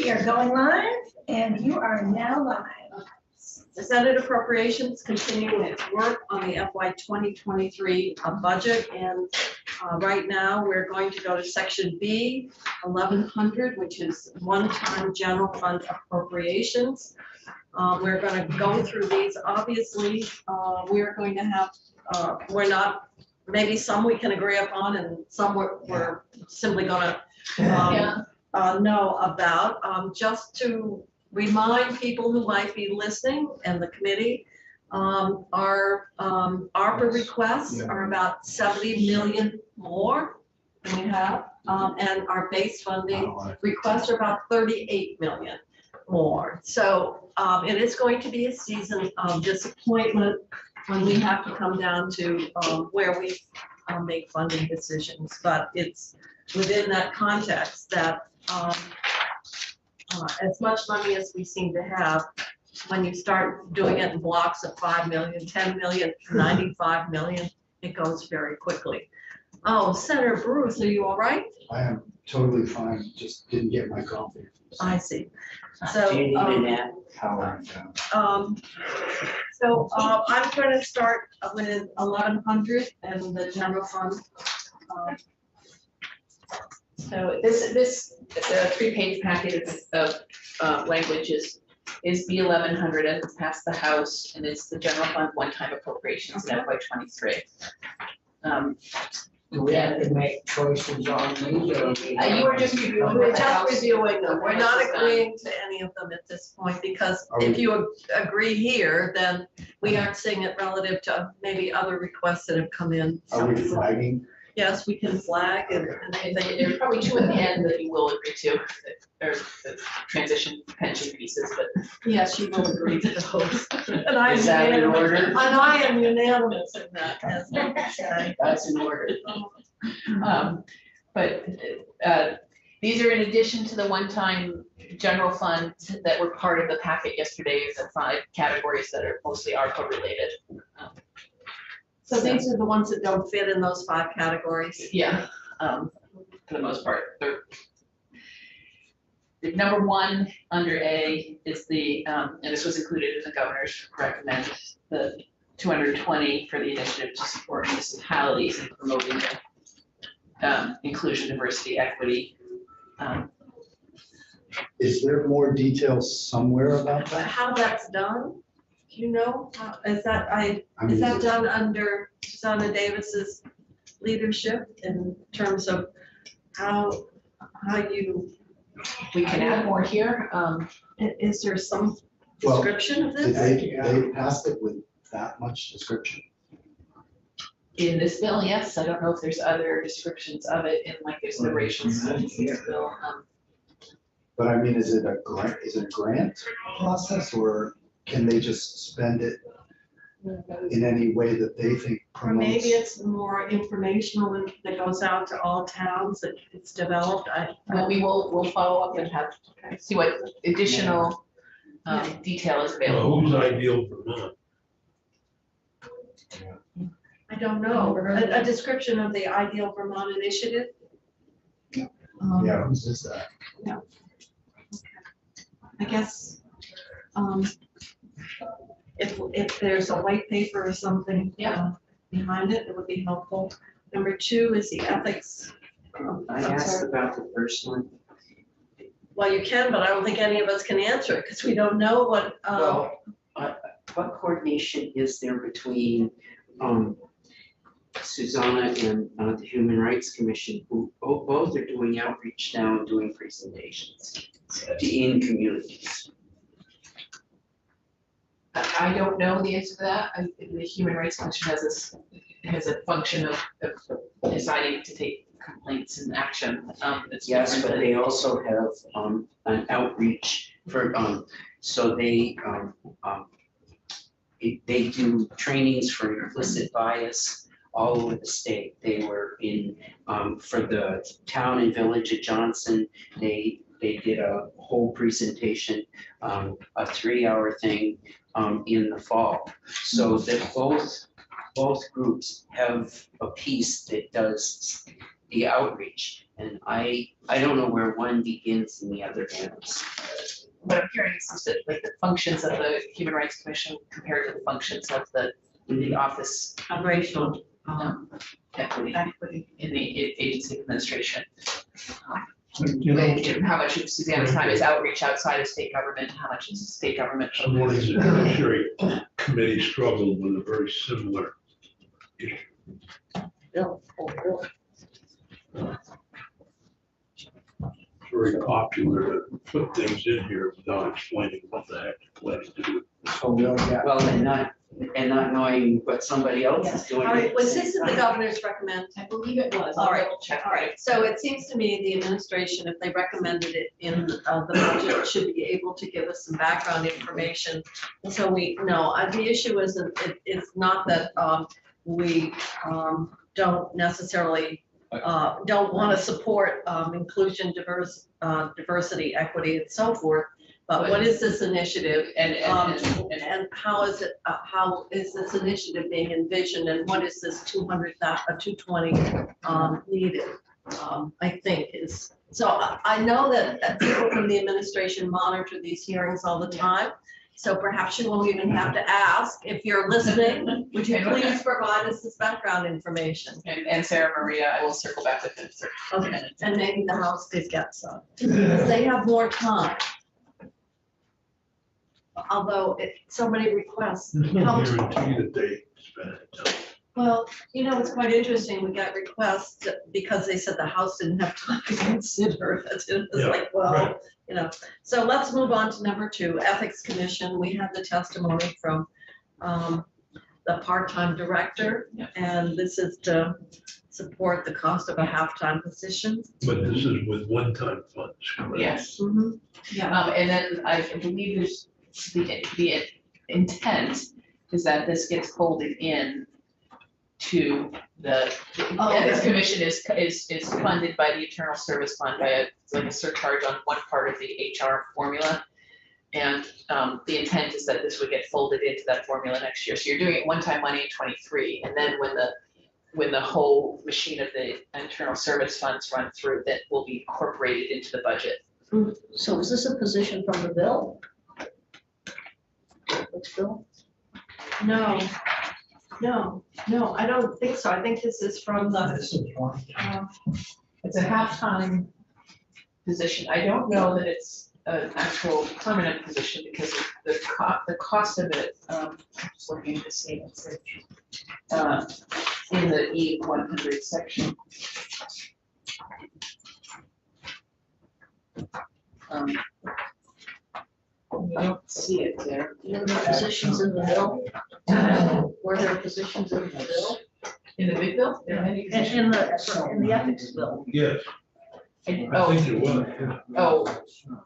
We are going live, and you are now live. The Senate Appropriations continuing its work on the FY 2023 budget, and right now we're going to go to Section B, 1100, which is one-time general fund appropriations. We're going to go through these. Obviously, we're going to have, we're not, maybe some we can agree upon, and some we're simply going to know about. Just to remind people who might be listening and the committee, our ARPA requests are about 70 million more than we have, and our base funding requests are about 38 million more. So it is going to be a season of disappointment when we have to come down to where we make funding decisions, but it's within that context that as much money as we seem to have, when you start doing it in blocks of 5 million, 10 million, 95 million, it goes very quickly. Oh, Senator Bruce, are you all right? I am totally fine, just didn't get my coffee. I see. So, do you need a nap? So I'm going to start with 1100 and the general fund. So this the 3-page packet of language is B 1100 as it passed the House, and it's the general fund one-time appropriations in FY 23. Do we have to make choices on these, or? You were just reviewing We're what the just House. reviewing them. We're the not House has done. agreeing to any of them at this point, because Are if we- you agree here, then we aren't seeing it relative to maybe other requests that have come in. Are we flagging? Yes, we can flag and There's probably two at the end that you will agree to, or the transition pension pieces, but yes, you will agree to those. And I am Is that in unanimous, order? and I am unanimous in that, as I say. That's in order. But these are in addition to the one-time general fund that were part of the packet yesterday, the 5 categories that are mostly ARPA related. So these are the ones that don't fit in those 5 categories. Yeah, for the most part. The number 1 under A is the, and this was included in the governor's recommend, the 220 for the initiative to support municipalities in promoting the inclusion, diversity, equity. Is there more details somewhere about that? How that's done, do you know? Is that, I is mean, that is it- done under Susanna Davis's leadership in terms of how you, We can add more here. is there some Well, description of Did this? they pass it with that much description? In this bill, yes, I don't know if there's other descriptions of it in like there's the racial statistics bill. But I mean, is it a grant process, or can they just spend it in any way that they think Or promotes? maybe it's more informational that goes out to all towns that it's developed. Well, we'll follow up and have, see what additional detail is available. Who's ideal for that? I don't know, a description of the Ideal Vermont Initiative? Yeah, who's is that? I guess, if there's a white paper or something behind it, it would be helpful. Number 2 is the ethics. I asked about the first one. Well, you can, but I don't think any of us can answer it because we don't know what, Well, what coordination is there between Susanna and the Human Rights Commission, who both are doing outreach now and doing presentations in communities? I don't know the answer to that. The Human Rights Commission has a function of deciding to take complaints and action. It's Yes, different but than- they also have an outreach for, so they do trainings for implicit bias all over the state. They were in, for the town and village of Johnson, they did a whole presentation, a 3-hour thing in the fall. So that both groups have a piece that does the outreach. And I don't know where one begins and the other ends. What I'm hearing is that like the functions of the Human Rights Commission compared to the functions of the Office Operational. Equity in the agency administration. You know, And how much of Susanna's time is outreach outside of state government, how much is state government? some of these judiciary committee struggled with a very similar issue. It's very popular to put things in here without explaining what the heck it's planning to do. Well, and not knowing what somebody else is doing. All right, was this in the governor's recommend? I believe it was. All right, Check. all right. So it seems to me the administration, if they recommended it in the budget, should be able to give us some background information. So we know, the issue isn't, it's not that we don't necessarily don't want to support inclusion, diversity, equity, and so forth. But what is this initiative, and how is it? How is this initiative being envisioned, and what is this 220 needed? I think is so. I know that people from the administration monitor these hearings all the time. So perhaps you won't even have to ask. If you're listening, would you please provide us this background information? And Sarah Maria, I will circle back with it. Okay, and maybe the House could get some, because they have more time. Although if somebody requests, There's no how much- guarantee that they spend it. well, it's quite interesting. We got requests because they said the House didn't have time to consider it. It's Yeah, like, well, right. So let's move on to number 2, Ethics Commission. We had the testimony from the part-time director, Yeah. and this is to support the cost of a half-time position. But this is with one-time funds, correct? Yes. Yeah. And then I believe there's the intent is that this gets folded in to the Ethics Commission is funded by the Internal Service Fund by a surcharge on one part of the HR formula. And the intent is that this would get folded into that formula next year. So you're doing it one-time money in 23, and then when the whole machine of the internal service funds run through, that will be incorporated into the budget. So is this a position from the bill? Which bill? No, I don't think so. I think this is from the, It's a half-time position. I don't know that it's an actual permanent position because of the cost of it, just looking to see, it's in the E100 section. I don't see it there. Were there positions in the bill? Were there positions in the bill? In the big bill? There are many And positions. in the ethics bill? Yes, I Oh, think it was, yeah. oh,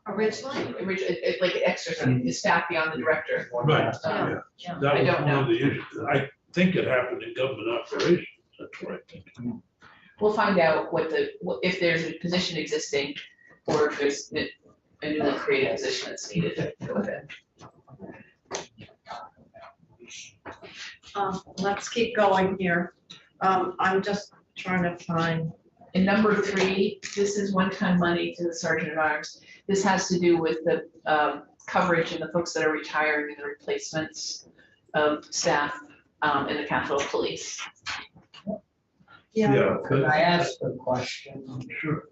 originally, like extras, the staff beyond the director. Right, Yeah. yeah. I That was don't one of the issues. I think it happened in government operations, that's what I think. We'll find out if there's a position existing or if there's a newly created position that's needed. let's keep going here. I'm just trying to find, In number 3, this is one-time money to the Sergeant at Arms. This has to do with the coverage and the folks that are retiring and the replacements of staff in the Capitol Police. yeah. Could I ask a question? Sure.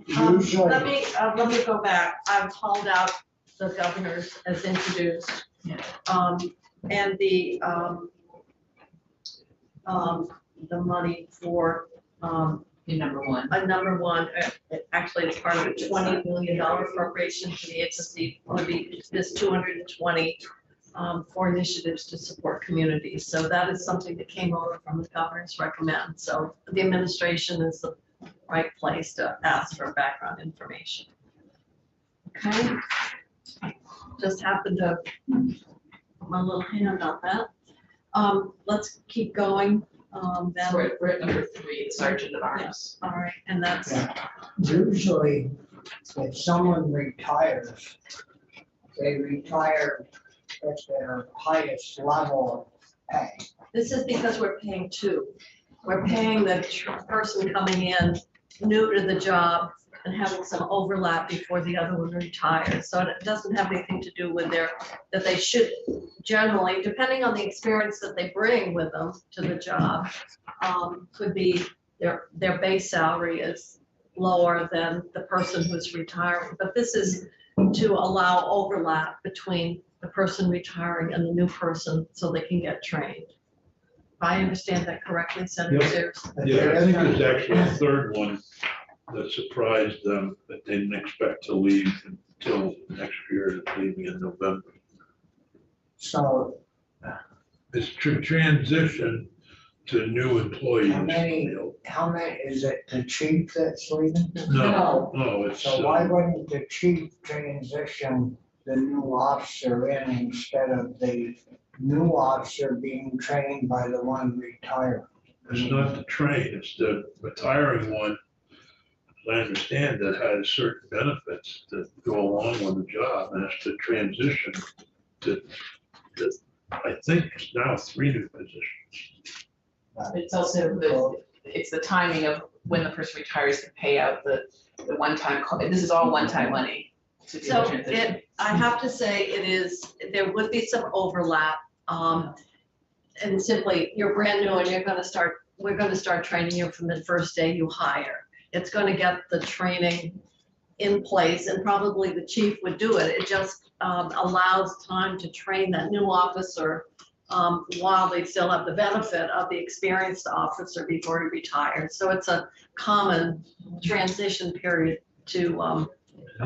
Usually, Let me go back. I've called out the governors as introduced. Yeah. And the money for, In number 1. number 1, actually it's part of a $20 million appropriation to the agency, would be this 220 for initiatives to support communities. So that is something that came over from the governor's recommend. So the administration is the right place to ask for background information. Okay. Just happened to put my little hand on that. Let's keep going. Then, We're at number 3, the Sergeant at Arms. all right, and that's, usually if someone retires, they retire at their highest level of pay. this is because we're paying 2. We're paying the person coming in new to the job and having some overlap before the other one retires. So it doesn't have anything to do with that they should generally, depending on the experience that they bring with them to the job, could be their base salary is lower than the person who's retiring. But this is to allow overlap between the person retiring and the new person so they can get trained. If I understand that correctly, Senator Yep. Sears? Yeah, I think there's actually a third one that surprised them, that they didn't expect to leave until next year, leaving in November. So It's to transition to new employees. how many, is it the chief that's leaving? No, it's, So why wouldn't the chief transition the new officer in instead of the new officer being trained by the one retired? it's not the train, it's the retiring one. I understand that has certain benefits that go along with the job, and it's to transition to, I think it's now 3 new positions. It's also it's the timing of when the person retires to pay out the one-time, this is all one-time money to do the So transition. I have to say there would be some overlap. And simply, you're brand new and we're gonna start training you from the first day you hire. It's gonna get the training in place, and probably the chief would do it. It just allows time to train that new officer while they still have the benefit of the experienced officer before he retires. So it's a common transition period to,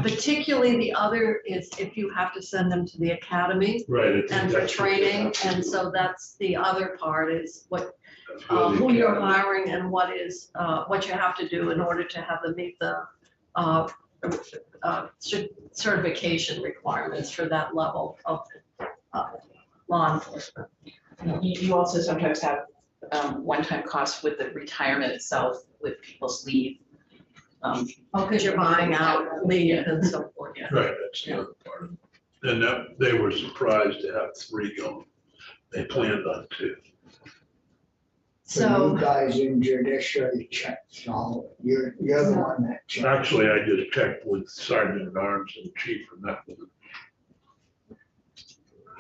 particularly the other is if you have to send them to the academy Right. and for training. And so that's the other part is That's where the who you're academy- hiring and what you have to do in order to have them meet the certification requirements for that level of law enforcement. You also sometimes have one-time costs with the retirement itself, with people's leave. Because you're buying out leave and so forth. Right, that's the other part of it. And that, they were surprised to have 3 going. They planned on 2. So So, you guys in judiciary check, so you're the one that checks. Actually, I just checked with Sergeant at Arms and Chief and met with them.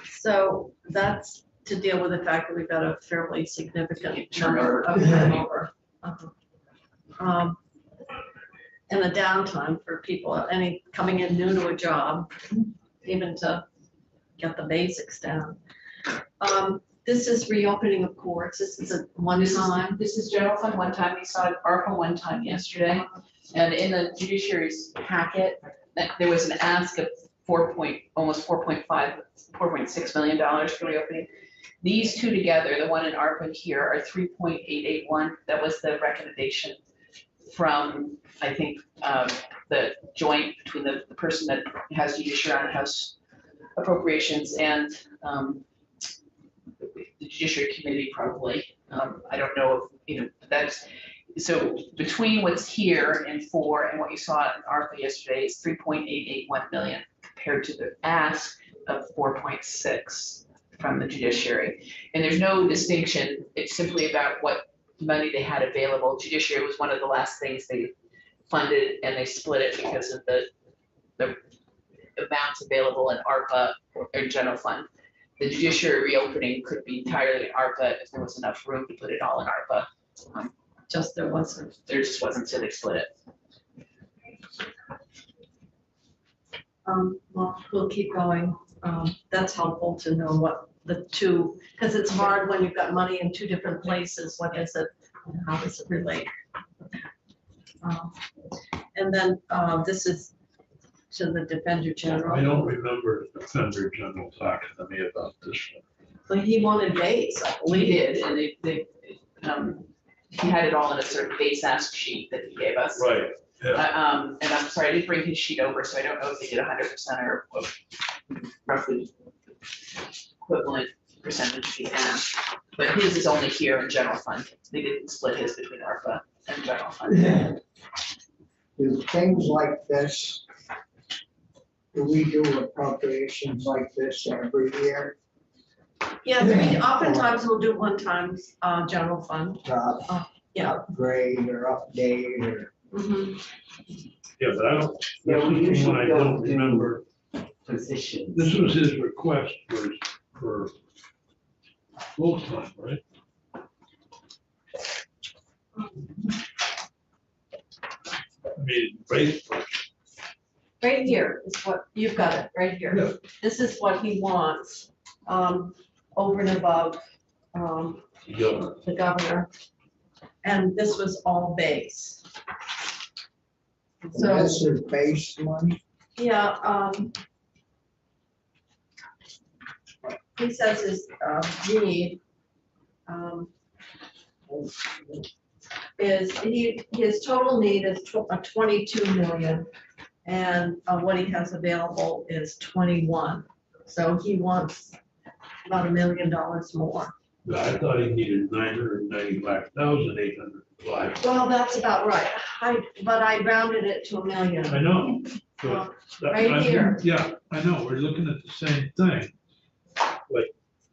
so that's to deal with the fact that we've got a fairly significant number of turnover. And the downtime for people, coming in new to a job, even to get the basics down. This is reopening of courts. This is a one-time. This is general fund one time, we saw ARPA one time yesterday, and in the judiciary's packet, there was an ask of almost $4.6 million for reopening. These two together, the one in ARPA here, are 3.881. That was the recommendation from, I think, the joint between the person that has judiciary and House Appropriations and the Judiciary Committee probably. I don't know if, that's, so between what's here and what you saw in ARPA yesterday is 3.881 million compared to the ask of 4.6 from the judiciary. And there's no distinction. It's simply about what money they had available. Judiciary was one of the last things they funded, and they split it because of the amounts available in ARPA or general fund. The judiciary reopening could be entirely in ARPA if there was enough room to put it all in ARPA. There just wasn't, so they split it. Well, we'll keep going. That's helpful to know what the two, because it's hard when you've got money in 2 different places. What is it? How does it relate? And then this is to the Defender General. I don't remember the Defender General talking to me about this one. But he wanted base, I We believe. did, and he had it all in a sort of base ask sheet that he gave us. Right, yeah. And I'm sorry, I didn't bring his sheet over, so I don't know if they did 100% or roughly equivalent percentage he asked. But his is only here in general fund. They didn't split his between ARPA and general fund. Do things like this, do we do appropriations like this every year? Yeah, we oftentimes we'll do one-time general fund. To Yeah. upgrade or update or, Mhm. Yeah, but I don't, Yeah, this we is the one I usually don't don't do- remember. Positions. This was his request for full-time, right? I mean, base person. Right here is what, you've got it, right here. Yeah. This is what he wants, over and above, Yeah. the governor. And this was all base. So, This is base money. yeah, he says his, need, is, his total need is 22 million. And what he has available is 21. So he wants about $1 million more. I thought he needed 995,805. Well, that's about right. But I rounded it to $1 million. I know, but. Right here. Yeah, I know, we're looking at the same thing. But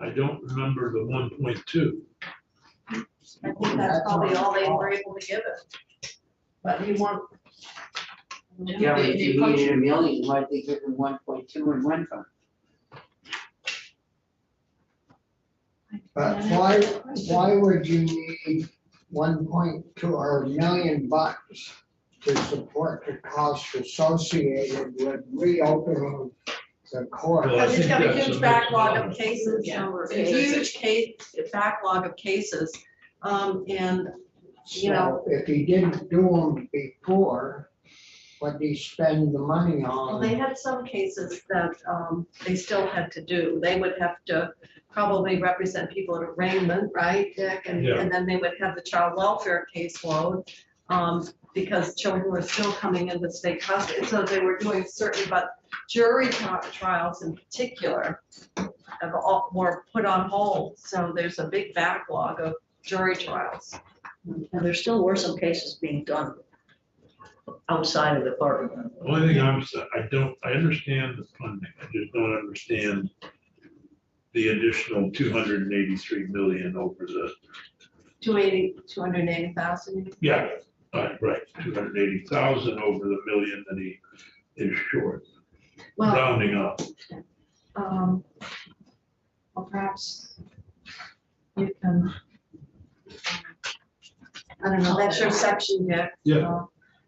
I don't remember the 1.2. I think that's probably all they were able to give it. But he want. Yeah, but if you needed $1 million, why'd they give him 1.2 in one fund? But why would you need 1.2 or $1 million to support the costs associated with reopening the court? Well, I Because he's think got a that's huge a backlog of mixed cases, Yeah. a huge backlog of cases. And, you know, So if he didn't do them before, what did he spend the money well, they on? had some cases that they still had to do. They would have to probably represent people at arraignment, right, Dick? Yeah. And then they would have the child welfare caseload, because children were still coming into state custody. So they were doing certain, but jury trials in particular were put on hold. So there's a big backlog of jury trials. And there still were some cases being done outside of the court. The only thing I understand the funding, I just don't understand the additional 283 million over the, 280,000. yeah, right, 280,000 over the million that he is short, Well, rounding up. well, perhaps you can, I don't know, that's your section, Dick. Yeah.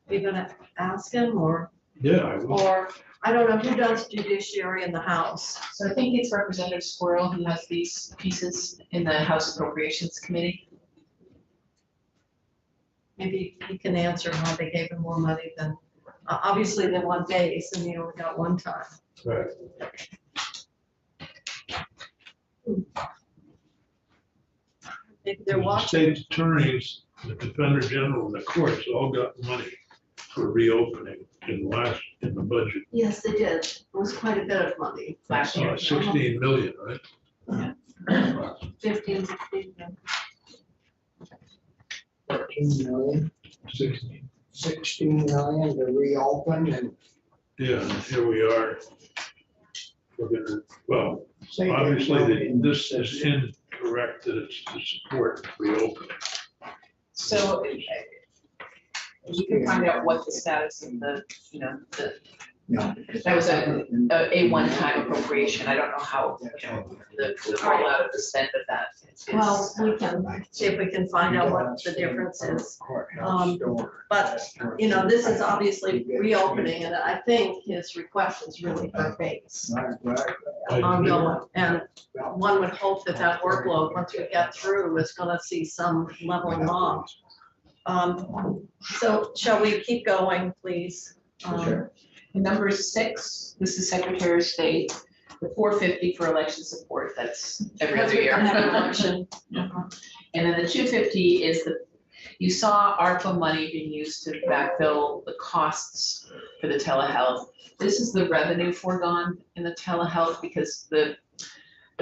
You're gonna ask him, or, Yeah, I will. I don't know, who does judiciary in the House? So I think it's Representative Squirrel who has these pieces in the House Appropriations Committee. Maybe he can answer how they gave him more money than, obviously they want base and he only got one time. Right. Maybe they're The watching. state attorneys, the defender general, and the courts all got money for reopening in the budget. Yes, they did. It was quite a bit of money. Last year. 16 million, right? 15, 16. 14 million, 16. 16 million to reopen and. Yeah, and here we are. We're gonna, well, say they obviously, don't this is insist. incorrect that it's to support reopening. So you can find out what the status of the, No. that was a one-time appropriation. I don't know how, the rollout of the spend of that. Well, we can see if we can find out what the difference is. But, this is obviously reopening, and I think his request is really for base. Ongoing, and one would hope that that workload, once we get through, is gonna see some leveling off. So shall we keep going, please? Sure. Number 6, this is Secretary of State, the 450 for election support, that's every Because other we're year. gonna have an election. And then the 250 is you saw ARPA money being used to backfill the costs for the telehealth. This is the revenue foregone in the telehealth, because the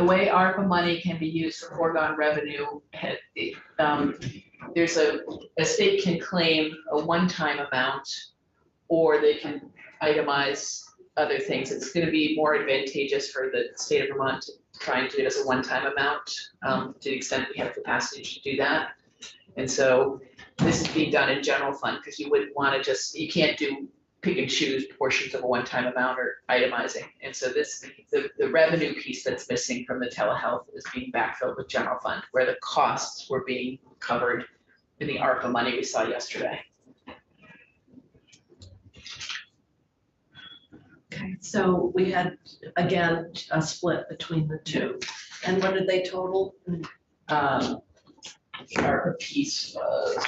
way ARPA money can be used for foregone revenue, there's a state can claim a one-time amount, or they can itemize other things. It's gonna be more advantageous for the state of Vermont to try and do it as a one-time amount, to the extent we have capacity to do that. And so this is being done in general fund, because you wouldn't want to just, you can't do pick and choose portions of a one-time amount or itemizing. And so the revenue piece that's missing from the telehealth is being backfilled with general fund, where the costs were being covered in the ARPA money we saw yesterday. Okay, so we had, again, a split between the two. And what did they total? The ARPA piece was.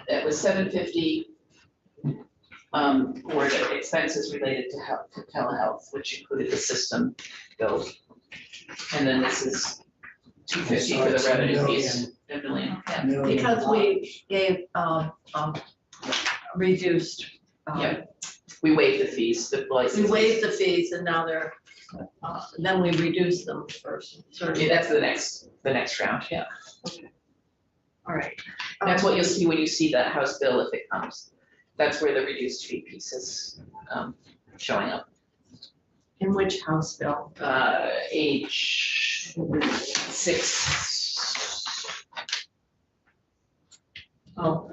It was $750 for the expenses related to health, to telehealth, which included the system bill. And then this is $250 for the revenue piece, $1 million. Yeah. Because we gave, reduced. Yeah. We waived the fees, the license. We waived the fees and now they're, then we reduced them first. Yeah, that's the next round, yeah. All right. That's what you'll see when you see the House bill if it comes. That's where the reduced fee piece is showing up. In which House bill? H6. Oh,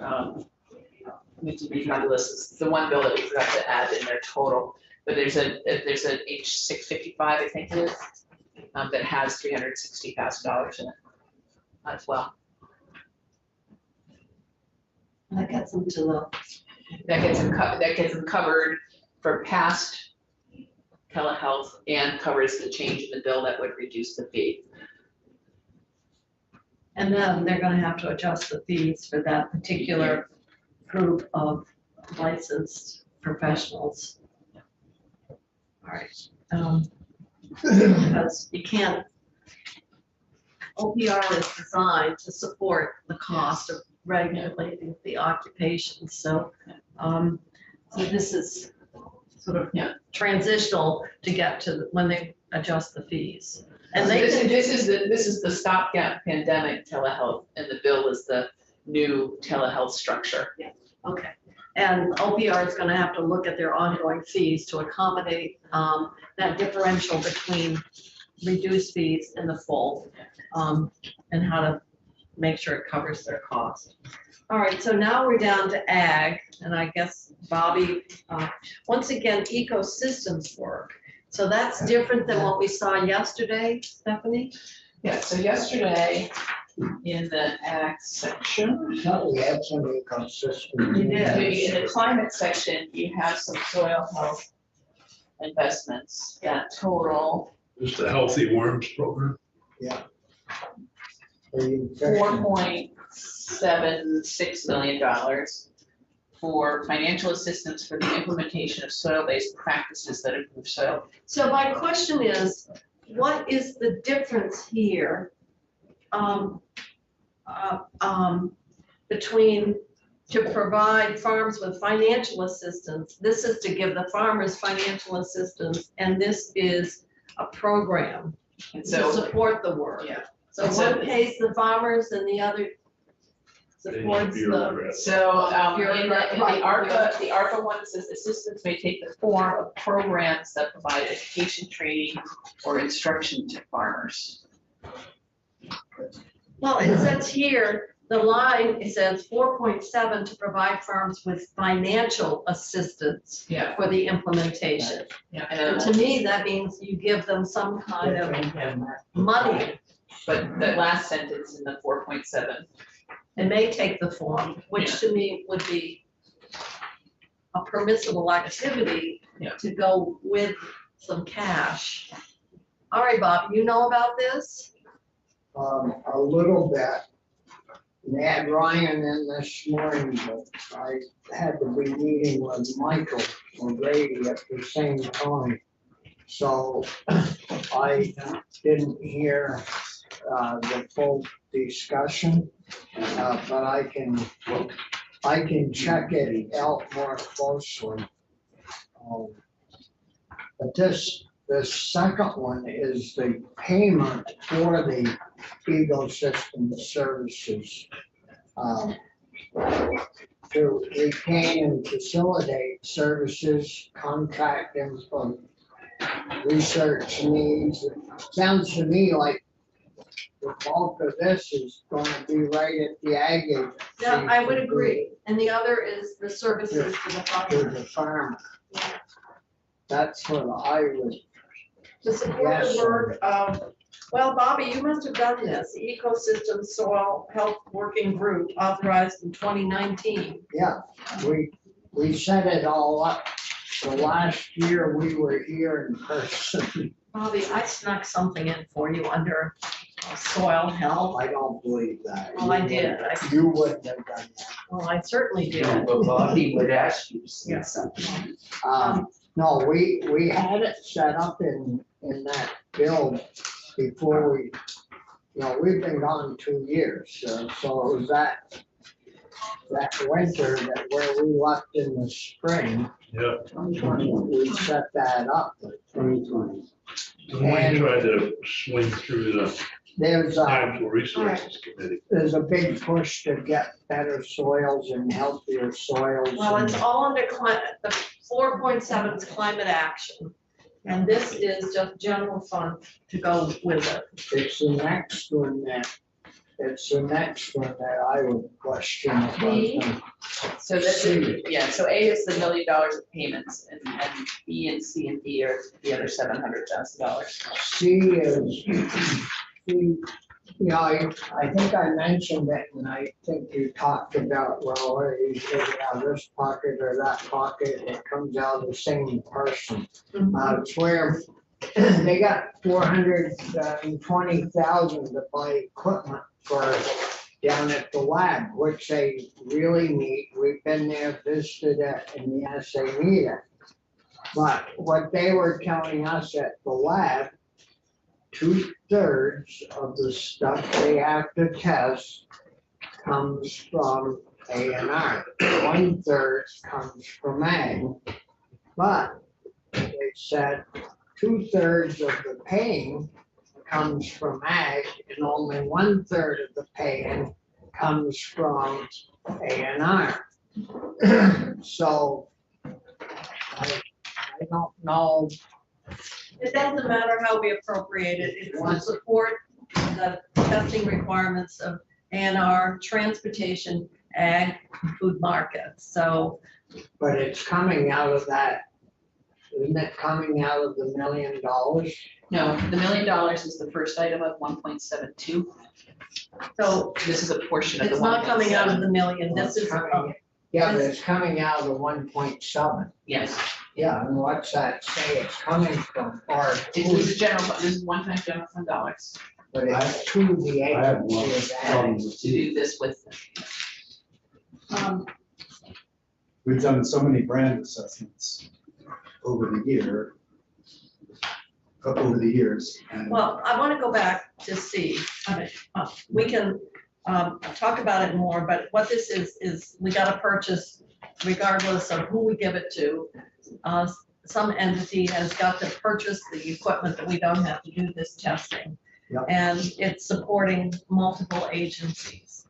Let me read the list. It's the one bill that we forgot to add in their total, but there's an H655, I think it is, that has $360,000 in it as well. that gets them to the, That gets them covered for past telehealth and covers the change in the bill that would reduce the fee. and then they're gonna have to adjust the fees for that particular group of licensed professionals. All right, because you can't, OPR is designed to support the cost of regulating the occupation, so, so this is sort of transitional to get to when they adjust the fees. And they This is the stopgap pandemic telehealth, and the bill is the new telehealth structure. Okay, and OPR is gonna have to look at their ongoing fees to accommodate that differential between reduced fees and the full, and how to make sure it covers their cost. All right, so now we're down to ag, and I guess Bobby, once again, ecosystems work. So that's different than what we saw yesterday, Stephanie? Yeah, so yesterday in the ag section, thought we had some ecosystem. You did. in the climate section, you have some soil health investments that total This is the Healthy Worms program. $4.76 million for financial assistance for the implementation of soil-based practices that improve soil. So my question is, what is the difference here between to provide farms with financial assistance? This is to give the farmers financial assistance, and this is a program And to so, support the work. yeah. So And so- one pays the farmers and the other supports the, Bureaucrats. So in the Right. ARPA one, it says assistance may take the form of programs that provide education, training, or instruction to farmers. well, it says here, the line, it says 4.7 to provide farms with financial assistance Yeah. for the implementation. Yeah. And And to me, that means you give them some kind of money, but the last sentence in the 4.7, and they take the form, which to me would be a permissible activity Yeah. to go with some cash. All right, Bob, you know about this? A little bit. We had Ryan in this morning, but I had to be meeting with Michael O'Grady at the same time. So I didn't hear the full discussion, but I can check it out more closely. But the second one is the payment for the ecosystem services. To retain and facilitate services, contract info, research needs. Sounds to me like the bulk of this is gonna be right at the ag agency. Yeah, I would agree. And the other is the services to the To farmer. the farmer. That's what I would, To support the Yes. work of, well, Bobby, you must have done this, the Ecosystem Soil Health Working Group authorized in 2019. yeah, we set it all up. The last year we were here in person. Bobby, I snuck something in for you under soil health. I don't believe that. Well, I did. You wouldn't have done that. Well, I certainly did. But Bobby would ask you to Yeah. say something. No, we had it set up in that build before we, we've been gone 2 years, so it was that winter that where we left in the spring, Yeah, we set that up. 2020. and we tried to swing through the There's Natural Resources Committee. a big push to get better soils and healthier soils. Well, and- it's all under the 4.7 is climate action. And this is just general fund to go with it. It's the next one that I would question. if I was gonna- So this is, yeah, so A is the $1 million of payments, and B and C and D are the other $700,000. C is, I think I mentioned it, and I think you talked about, well, you take it out of this pocket or that pocket, it comes out of the same person. It's where they got 420,000 to buy equipment for down at the lab, which they really need. We've been there, visited it, and yes, they need it. But what they were telling us at the lab, 2/3 of the stuff they have to test comes from A&R. 1/3 comes from ag. But they said 2/3 of the paying comes from ag and only 1/3 of the paying comes from A&R. So I don't know. It doesn't matter how we appropriate it, it's to support the testing requirements of ANR, transportation, ag, food markets, so. But it's coming out of that, isn't it coming out of the $1 million? No, the $1 million is the first item of 1.72. So This is a portion of the it's not coming out of 1.7. the million, this is, Yeah, but it's coming out of the 1.7. Yes, Yeah, and what's that say it's coming from? Or, this is general, this is one-time general fund dollars but it's to the I have agency one of ag. problem with to do this with. We've done so many brand assessments over the years, and well, I want to go back to C. I mean, we can talk about it more, but what this is we got to purchase regardless of who we give it to. Some entity has got to purchase the equipment that we don't have to do this testing. Yep. And it's supporting multiple agencies,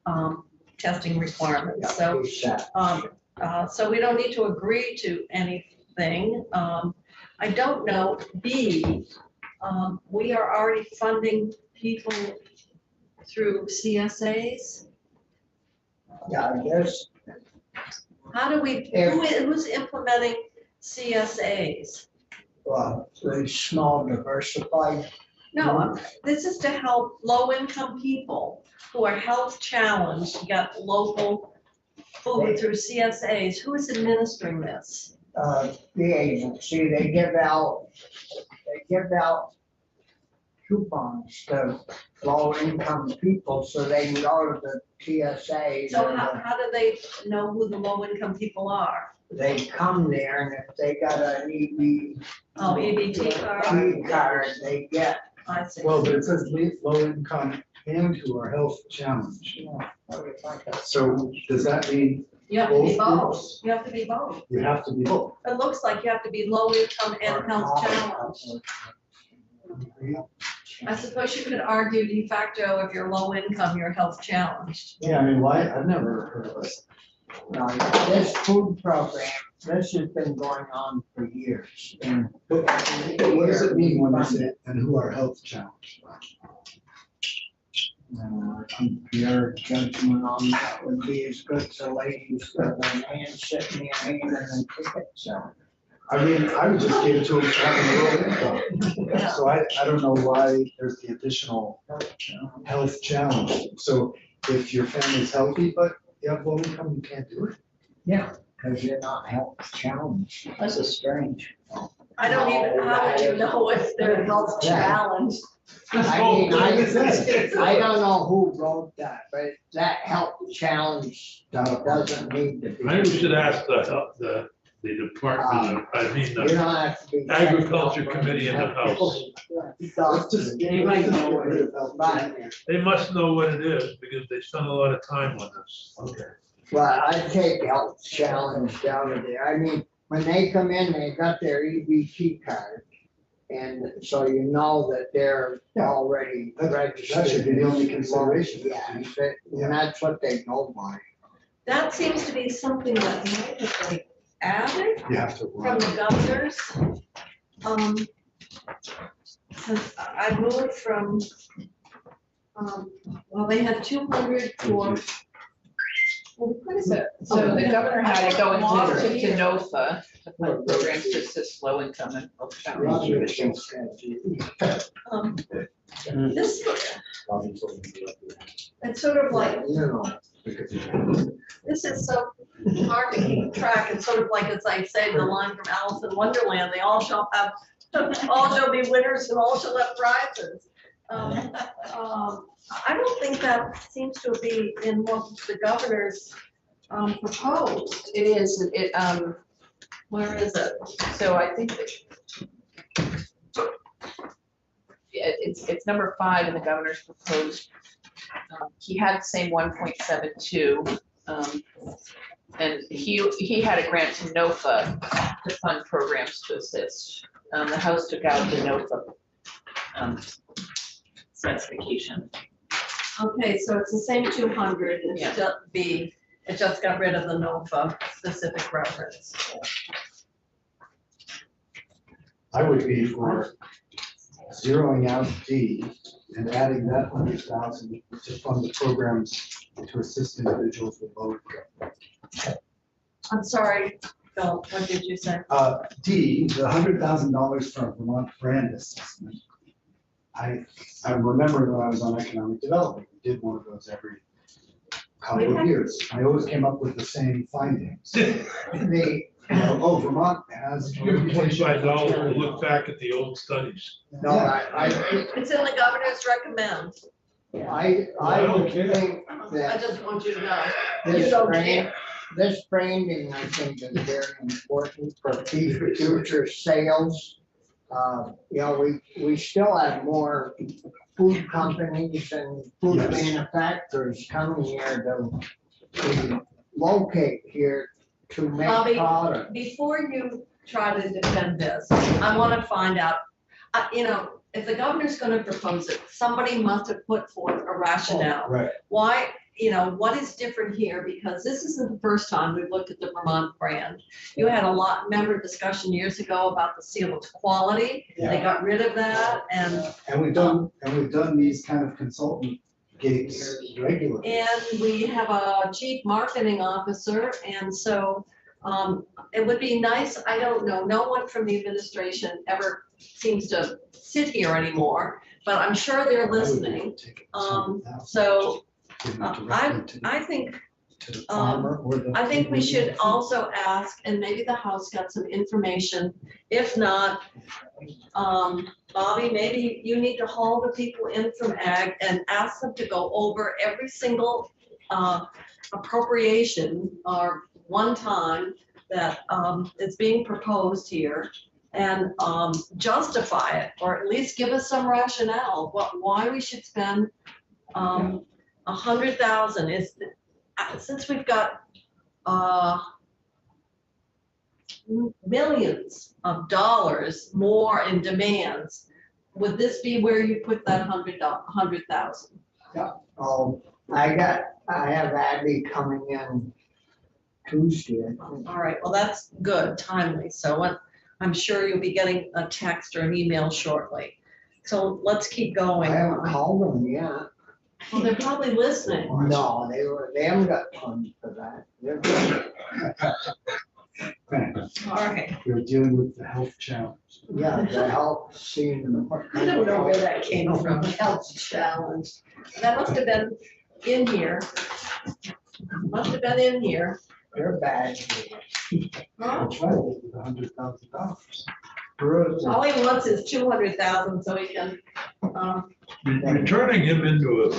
testing requirements, so. Who's that? So we don't need to agree to anything. I don't know, B, we are already funding people through CSAs. Yeah, I guess, How do we, who's implementing CSAs? the small diversified. No, this is to help low-income people who are health challenged, get local food through CSAs. Who is administering this? The agency, they give out coupons to low-income people so they can go to the TSA. So how do they know who the low-income people are? They come there and if they got an EBT Oh, EBT card? card, they get. I see. well, but it says low income and who are health challenged. So does that mean You have to be both both. groups? You have to be both. You have to be both? It looks like you have to be low income and health challenged. I suppose you could argue de facto if you're low income, you're health challenged. Yeah, I mean, why, I've never heard of this. This food program this has been going on for years. And But what does it mean when they say, and who are health challenged? your judgment on that would be as good as a lady's, the man sitting there handing a ticket, so. I mean, I would just give it to them for having a low income. So I don't know why there's the additional health challenge. So if your family's healthy, but you have low income, you can't do it. Yeah, because you're not health challenged. This is strange. I don't even, how would you know if they're health Yeah. challenged? I mean, I don't know who wrote that, but that health challenge doesn't need to be. Maybe we should ask the department, You don't have to be. Agriculture Committee in the House. Let's just get rid of health challenge. They must know what it is because they spend a lot of time on this. Okay. Well, I take health challenge out of there. I mean, when they come in, they got their EBT card. And so you know that they're Yeah. already registered. That should be the only consideration. Yeah, and that's what they go by. That seems to be something that might have been added You have to. from the governors. Since I moved from, well, they had 200 for. Well, what is it? So the governor had it go into Yeah. NOFA, to fund programs to assist low income and folks challenged individuals. This, it's sort of like, You know, this is so hard to keep track. It's sort of like, it's like saying the line from Alice in Wonderland, they all shall have, all shall be winners and all shall have prizes. I don't think that seems to be in what the governor's proposed. It is, Where is it? so I think that yeah, it's number 5 in the governor's proposed. He had the same 1.72, and he had a grant to NOFA to fund programs to assist. The House took out the NOFA specification. Okay, so it's the same 200, it's Yeah. just it just got rid of the NOFA specific reference. I would be for zeroing out D and adding that 100,000 to fund the programs to assist individuals with low income. I'm sorry, Phil, what did you say? D, the $100,000 for Vermont brand assessment. I remember when I was on economic development, we did one of those every couple of years. I always came up with the same findings. Oh, Vermont has. Give them $25 to look back at the old studies. no, I It's in the governor's recommend. would think I that just want you to know. You this don't brand, this branding, I think, is very important for future sales. You know, we still have more food companies and food Yes. manufacturers coming here to locate here to make Bobby, product. Before you try to defend this, I want to find out, you know, if the governor's going to propose it, somebody must have put forth a rationale. Right. Why, you know, what is different here? Because this isn't the first time we've looked at the Vermont brand. You had a lot, remember discussion years ago about the seal of quality? They got rid of that and And we've done these kind of consultant gigs regularly. And we have a chief marketing officer, and so it would be nice, I don't know, no one from the administration ever seems to sit here anymore, but I'm sure they're listening. So I think, To the farmer or the. I think we should also ask, and maybe the House got some information, if not, Bobby, maybe you need to haul the people in from ag and ask them to go over every single appropriation or one time that is being proposed here and justify it, or at least give us some rationale, why we should spend 100,000 is, since we've got millions of dollars more in demands, would this be where you put that 100,000? I have Abby coming in Tuesday, I think. All right, well, that's good, timely. So I'm sure you'll be getting a text or an email shortly. So let's keep I going. haven't called them yet. Well, they're probably listening. No, they haven't got time for that. They're good. All right, We're dealing with the health challenge. Yeah, the help seeing them. I don't know where that came from, health challenge. That must have been in here. Must have been in here. They're bad. Huh? That's right, with $100,000. All he wants is 200,000 so he can, You're turning him into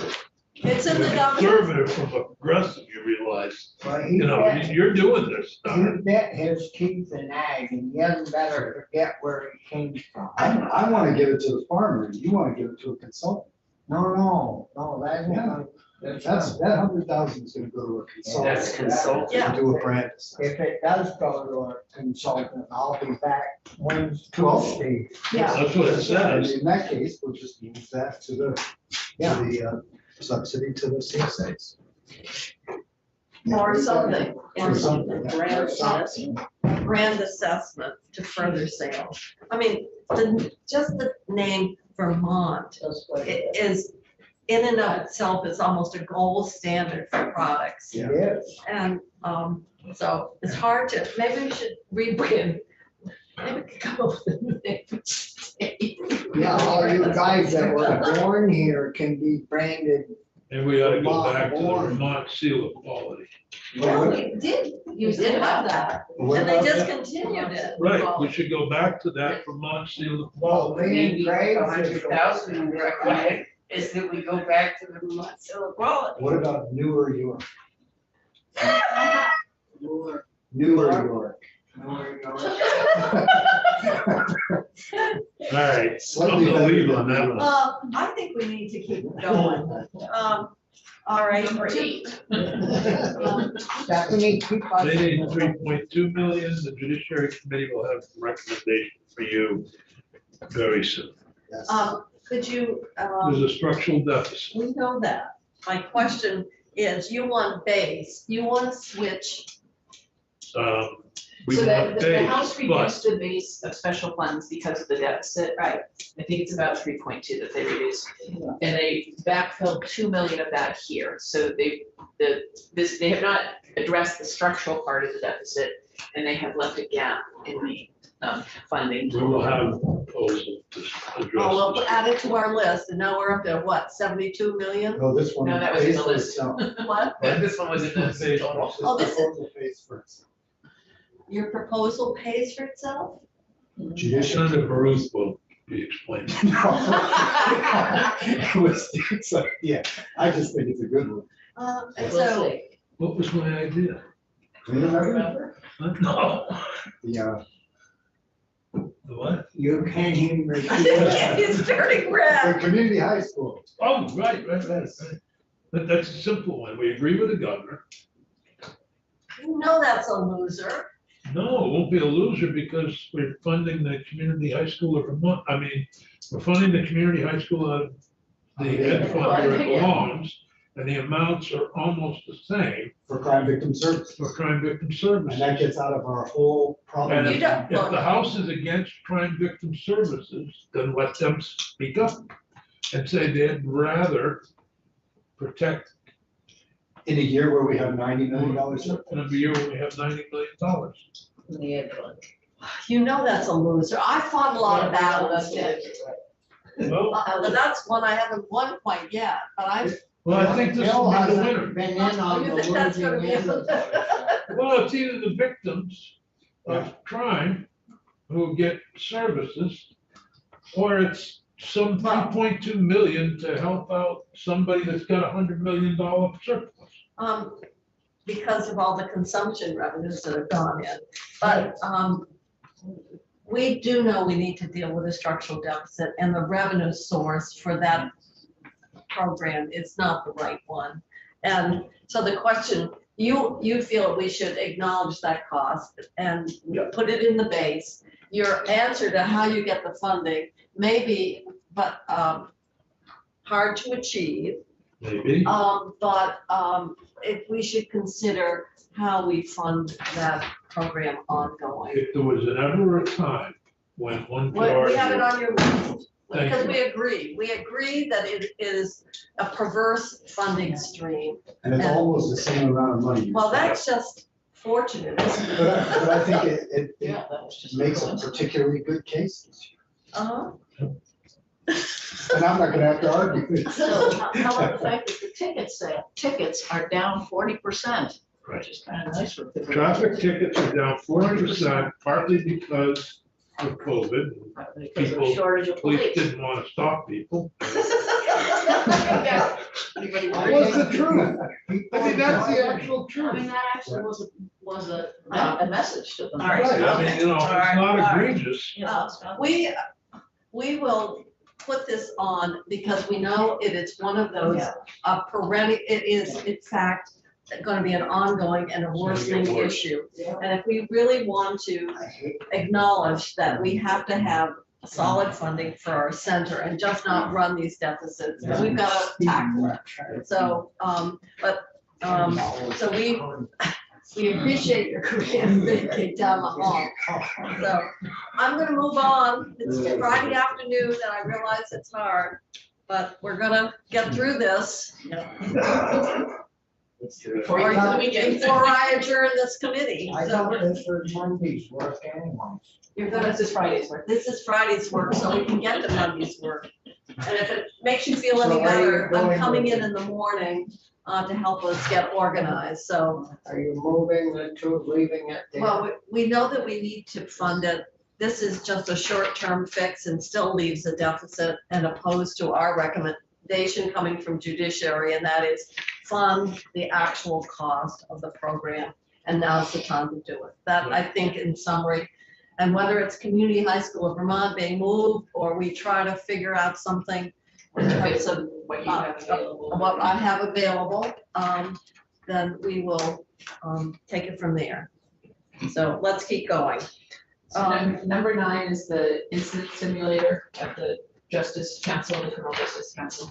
it's in the a document. conservative from aggressive, you realize. But he You know, bet, you're doing this stuff. he bet his teeth in ag and he hadn't better forget where he came from. I want to give it to the farmer, you want to give it to a consultant. No, that's Yeah. not. That 100,000 is gonna go to a consultant. That's consultant. Yeah. To do a brand assessment. If it does go to a consultant, I'll be back Wednesday, Well, Tuesday. Yeah. That's what it says. And in that case, we'll just use that to the subsidy to the CSAs. Or something, or Or something, something, yeah. brand assessment to further sales. I mean, just the name Vermont is, in and of itself, is almost a gold standard for products. Yeah. Yes. And, so it's hard to, maybe we should rebrand, maybe we could come up with a name. Yeah, all you guys that were born here can be branded. And we ought to go Vermont back to the born. Vermont seal of quality. Well, we did, you did have that, What and they about that? discontinued it. Right, we should go back to that Vermont seal of Well, quality. being grave. 100,000 recommended is that we go back to the Vermont seal of quality. What about newer York? Newer York. All right, I'm Slightly gonna better leave than on that newer. one. I think we need to keep going. All right. Number 8. Stephanie, keep us. They need 3.2 million, the judiciary committee will have a recommendation for you very soon. Yes. Could you, There's a structural deficit. we know that. My question is, you want base, you want to switch, We So want the base, House but reduced the base of special funds because of the deficit. right? I think it's about 3.2 that they reduced. And they backfilled 2 million of that here. So they have not addressed the structural part of the deficit, and they have left a gap in the funding. we will have a proposal to Oh, address we'll this. add it to our list, and now we're up to what, 72 million? No, this one. No, that was in the pays for list. itself. What? This one was in the Pays for total. itself. Oh, this is- proposal pays for itself. Your proposal pays for itself? Judicial. Senator Baruch will be explaining. It was- it's like, yeah, I just think it's a good one. And so, What was my idea? You remember? No. The, The what? You can't even repeat that. it's turning red. the community high school. Oh, right. Yes. That's a simple one. We agree with the governor. You know that's a loser. No, it won't be a loser because we're funding the community high school of Vermont. I mean, we're funding the community high school out of the ed fund where it belongs. And the amounts are almost the same For crime victim services. for crime victim And services. that gets out of our whole problem. And You if don't- if the House is against crime victim services, then let them speak up and say they'd rather protect In a year where we have $90 million surplus. in a year when we have $90 million. You know that's a loser. I fought a lot of battles. Well, That's one I haven't won quite yet, but I've. well, I think this Bill will be the hasn't winner. been in on You the think that's gonna losing be end of a- it. Well, it's either the victims of crime who get services, or it's some Well- 3.2 million to help out somebody that's got $100 million surplus. Because of all the consumption revenues that have gone in. But, we do know we need to deal with a structural deficit, and the revenue source for that program is not the right one. And so the question, you feel we should acknowledge that cost and Yeah. put it in the base. Your answer to how you get the funding may be, but hard to achieve. Maybe. But if we should consider how we fund that program ongoing. If there was ever a time when one could We have it argue, on your list, Thank because you. we agree that it is a perverse funding stream. And it's almost the same amount of money. Well, that's just fortunate, isn't it? But I think it Yeah, that was just. makes a particularly good case this year. Uh-huh. And I'm not gonna have to argue it. So how about the fact that the tickets are down 40%? Right. Which is kind of nice for people. traffic tickets are down 40%, partly because of COVID. Because of People- shortage of Police police. didn't want to stop people. Anybody That was the truth. I mean, that's the actual I truth. mean, that actually was a message to them. All right. Right, I mean, you know, it's not egregious. You know, it's not- We will put this on because we know it is one of those Yeah. perennial, it is in fact going to be an ongoing and a worsening get worse. issue. And if we really want to acknowledge that we have to have solid funding for our center and just not run these deficits, then we've got to tackle it. So, so we appreciate your Korean thinking down the hall. So I'm gonna move on. It's Friday afternoon and I realize it's hard, but we're gonna get through this Before you go to the weekend. before I adjourn this committee. I So thought this was Monday's work anyways. you're gonna, This is Friday's work. this is Friday's work, so we can get to Monday's work. And if it makes you feel any So are you better, I'm going coming with in the morning to help us get organized, so. Are you moving the two, leaving it there? Well, we know that we need to fund it. This is just a short-term fix and still leaves a deficit and opposed to our recommendation coming from judiciary, and that is fund the actual cost of the program. And now's the time to do it. That, I think, in summary. And whether it's Community High School of Vermont being moved, or we try to figure out something in terms of What you have available. what I have available, then we will take it from there. So let's keep going. So number 9 is the incident simulator at the Justice Council, the Criminal Justice Council.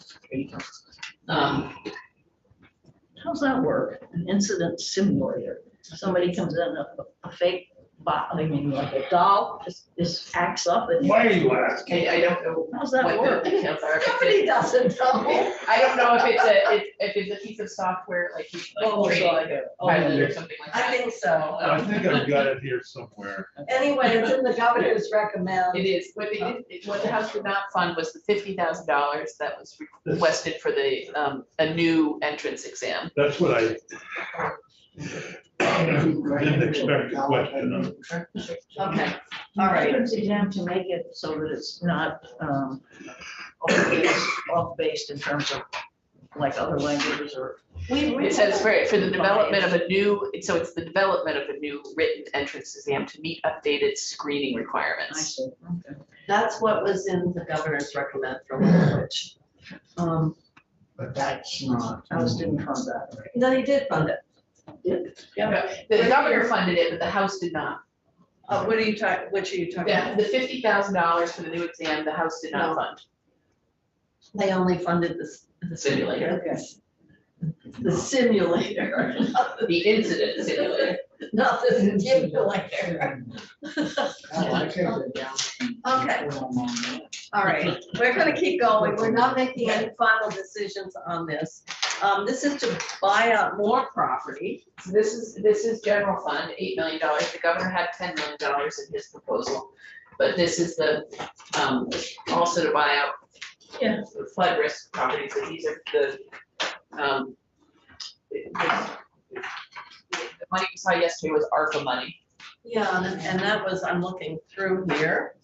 How's that work? An incident simulator? Somebody comes in, a fake bot, I mean, like a doll, just acts up and. Why are you asking? I don't know How's that what work? the details are. Somebody doesn't know. I don't know if it's a piece of software, like you creating like a pilot or something like that. I think so. I think I've got it here somewhere. Anyway, it's in the governor's recommend. It is, what they did, what the House did not fund was the $50,000 that was requested for the, a new entrance exam. That's what I didn't expect a question on. Okay, all right. Entrance exam to make it so that it's not off-based in terms of like other languages or. It says for the development of a new, so it's the development of a new written entrance exam to meet updated screening I requirements. see, okay. That's what was in the governor's recommend from which. But that's not. House didn't fund that. No, he did fund it. The governor funded it, but the House did not. What are you talking, which are you talking about? The $50,000 for the new exam, the House did not fund. They only funded the simulator. Okay. The simulator, The incident simulator. not the simulator. Okay. All right, we're gonna keep going. We're not making any final decisions on this. This is to buy out more property. So this is general fund, $8 million. The governor had $10 million in his proposal. But this is the, also to buy out the flood risk properties. So these are the money we saw yesterday was ARPA money. Yeah, and that was, I'm looking through here.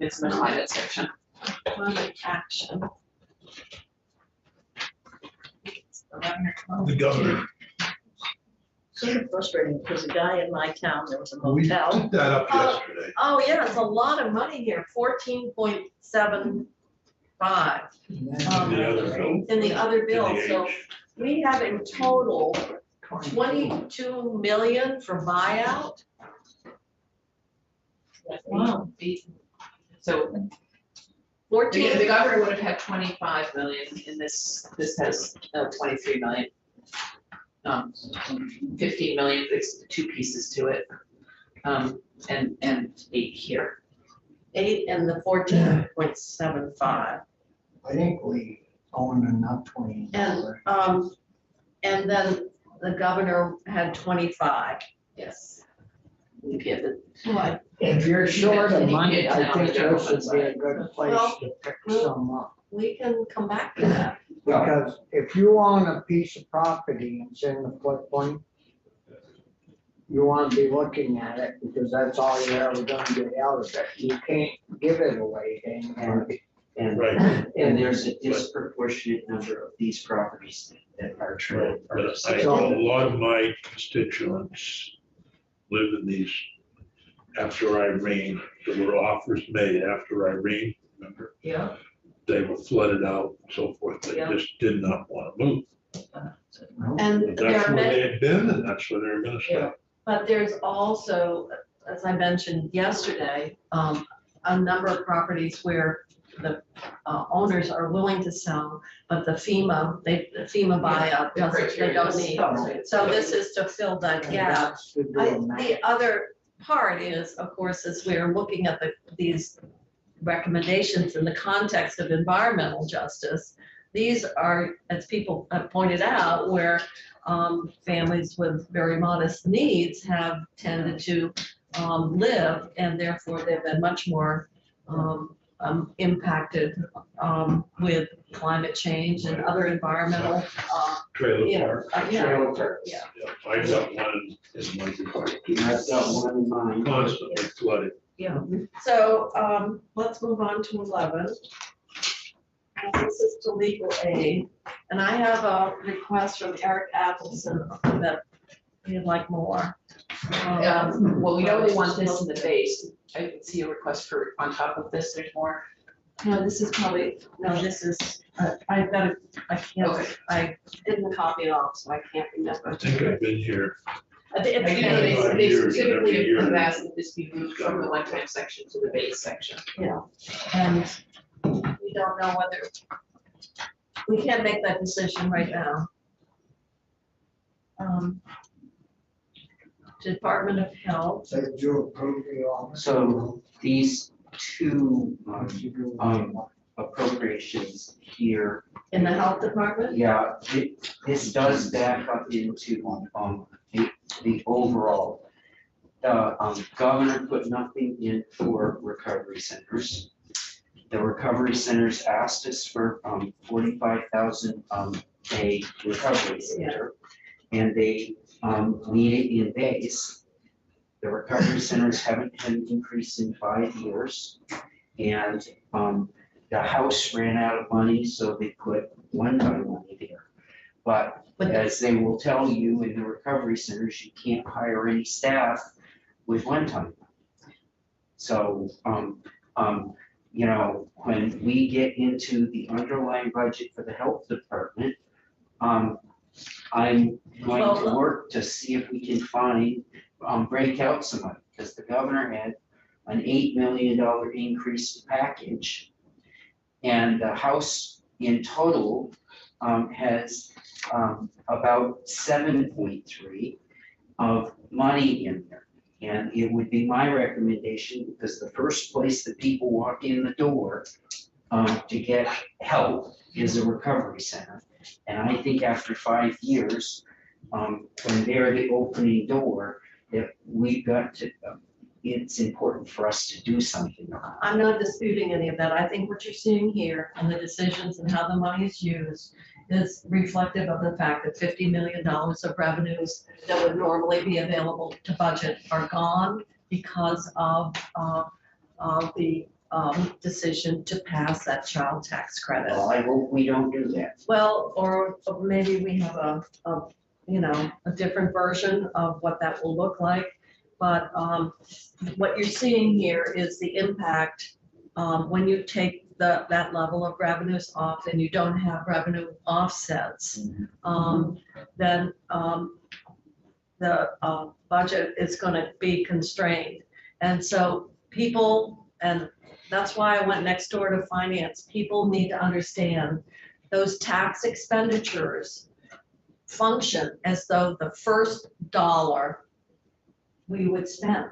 It's in the climate section. Climate action. The governor. Sort of frustrating because the guy in my town, there was a We motel. took that up yesterday. Oh, yeah, it's a lot of money here, 14.75 In the other bill. in the other bill. In the So H. we have in total 22 million for buyout. Wow. So The 14, governor would have had 25 million, and this has 23 million. 15 million, it's two pieces to it. And 8 here. 8 and the 14.75. I think we own enough $20. And then the governor had 25. Yes. If you have the What? If you're short of money, I Yeah, think general this would fund be a side. good place Well, to pick some up. We can come back to that. Because if you own a piece of property and it's in the floodplain, you wanna be looking at it because that's all you're ever gonna get out of it. You can't give it away anymore. And, Right. and there's a disproportionate number of these properties that are trailer But parks. a lot of my constituents live in these after Irene, there were offers made after Irene, remember? Yeah. They were flooded out and so forth, they Yeah. just did not want to move. And But there that's are where many, they had been and that's where they're gonna stay. but there's also, as I mentioned yesterday, a number of properties where the owners are willing to sell, but the FEMA buyout the doesn't, they don't criteria. need. So this is to fill that And gap. that's to do a match. The other part is, of course, as we're looking at these recommendations in the context of environmental justice, these are, as people have pointed out, where families with very modest needs have tended to live, and therefore they've been much more impacted with climate change and other environmental, Trailer you know, park. yeah, Trailer parks. yeah. Yeah, I got one in my department, I've got one in mind. constantly flooded. Yeah. So, let's move on to 11. And this is to legal aid, and I have a request from Eric Appleson that he'd like more. Well, we only want this in the base. I can see a request for on top of this, there's more. No, this is probably, no, this is, I've got it, I can't, Okay. I didn't copy it off, so I can't remember. I think I've been here. I think But it's- you know, they 25 years, and specifically every year have they- asked that this be moved from the one-time section to the base section. And we don't know whether, we can't make that decision right now. Department of Health, So you approve the office. So these two appropriations here, in the health department? yeah, this does back up into the overall. The governor put nothing in for recovery centers. The recovery centers asked us for 45,000 a recovery center, and they need it in base. The recovery centers haven't had an increase in 5 years, and the House ran out of money, so they put one-time money there. But as they will tell you in the recovery centers, you can't hire any staff with one-time. So, you know, when we get into the underlying budget for the health department, I'm going to work to see if we can find, break out some money, because the governor had an $8 million increase package. And the House in total has about 7.3 of money in there. And it would be my recommendation, because the first place that people walk in the door to get help is a recovery center. And I think after 5 years, when they're the opening door, that we've got to, it's important for us to do something about it. I'm not disputing any of that. I think what you're seeing here and the decisions and how the money is used is reflective of the fact that $50 million of revenues that would normally be available to budget are gone because of the decision to pass that child tax credit. Well, I hope we don't do that. Well, or maybe we have a different version of what that will look like. But what you're seeing here is the impact when you take that level of revenues off and you don't have revenue offsets, then the budget is going to be constrained. And so people and that's why I went next door to finance. People need to understand those tax expenditures function as though the first dollar we would spend.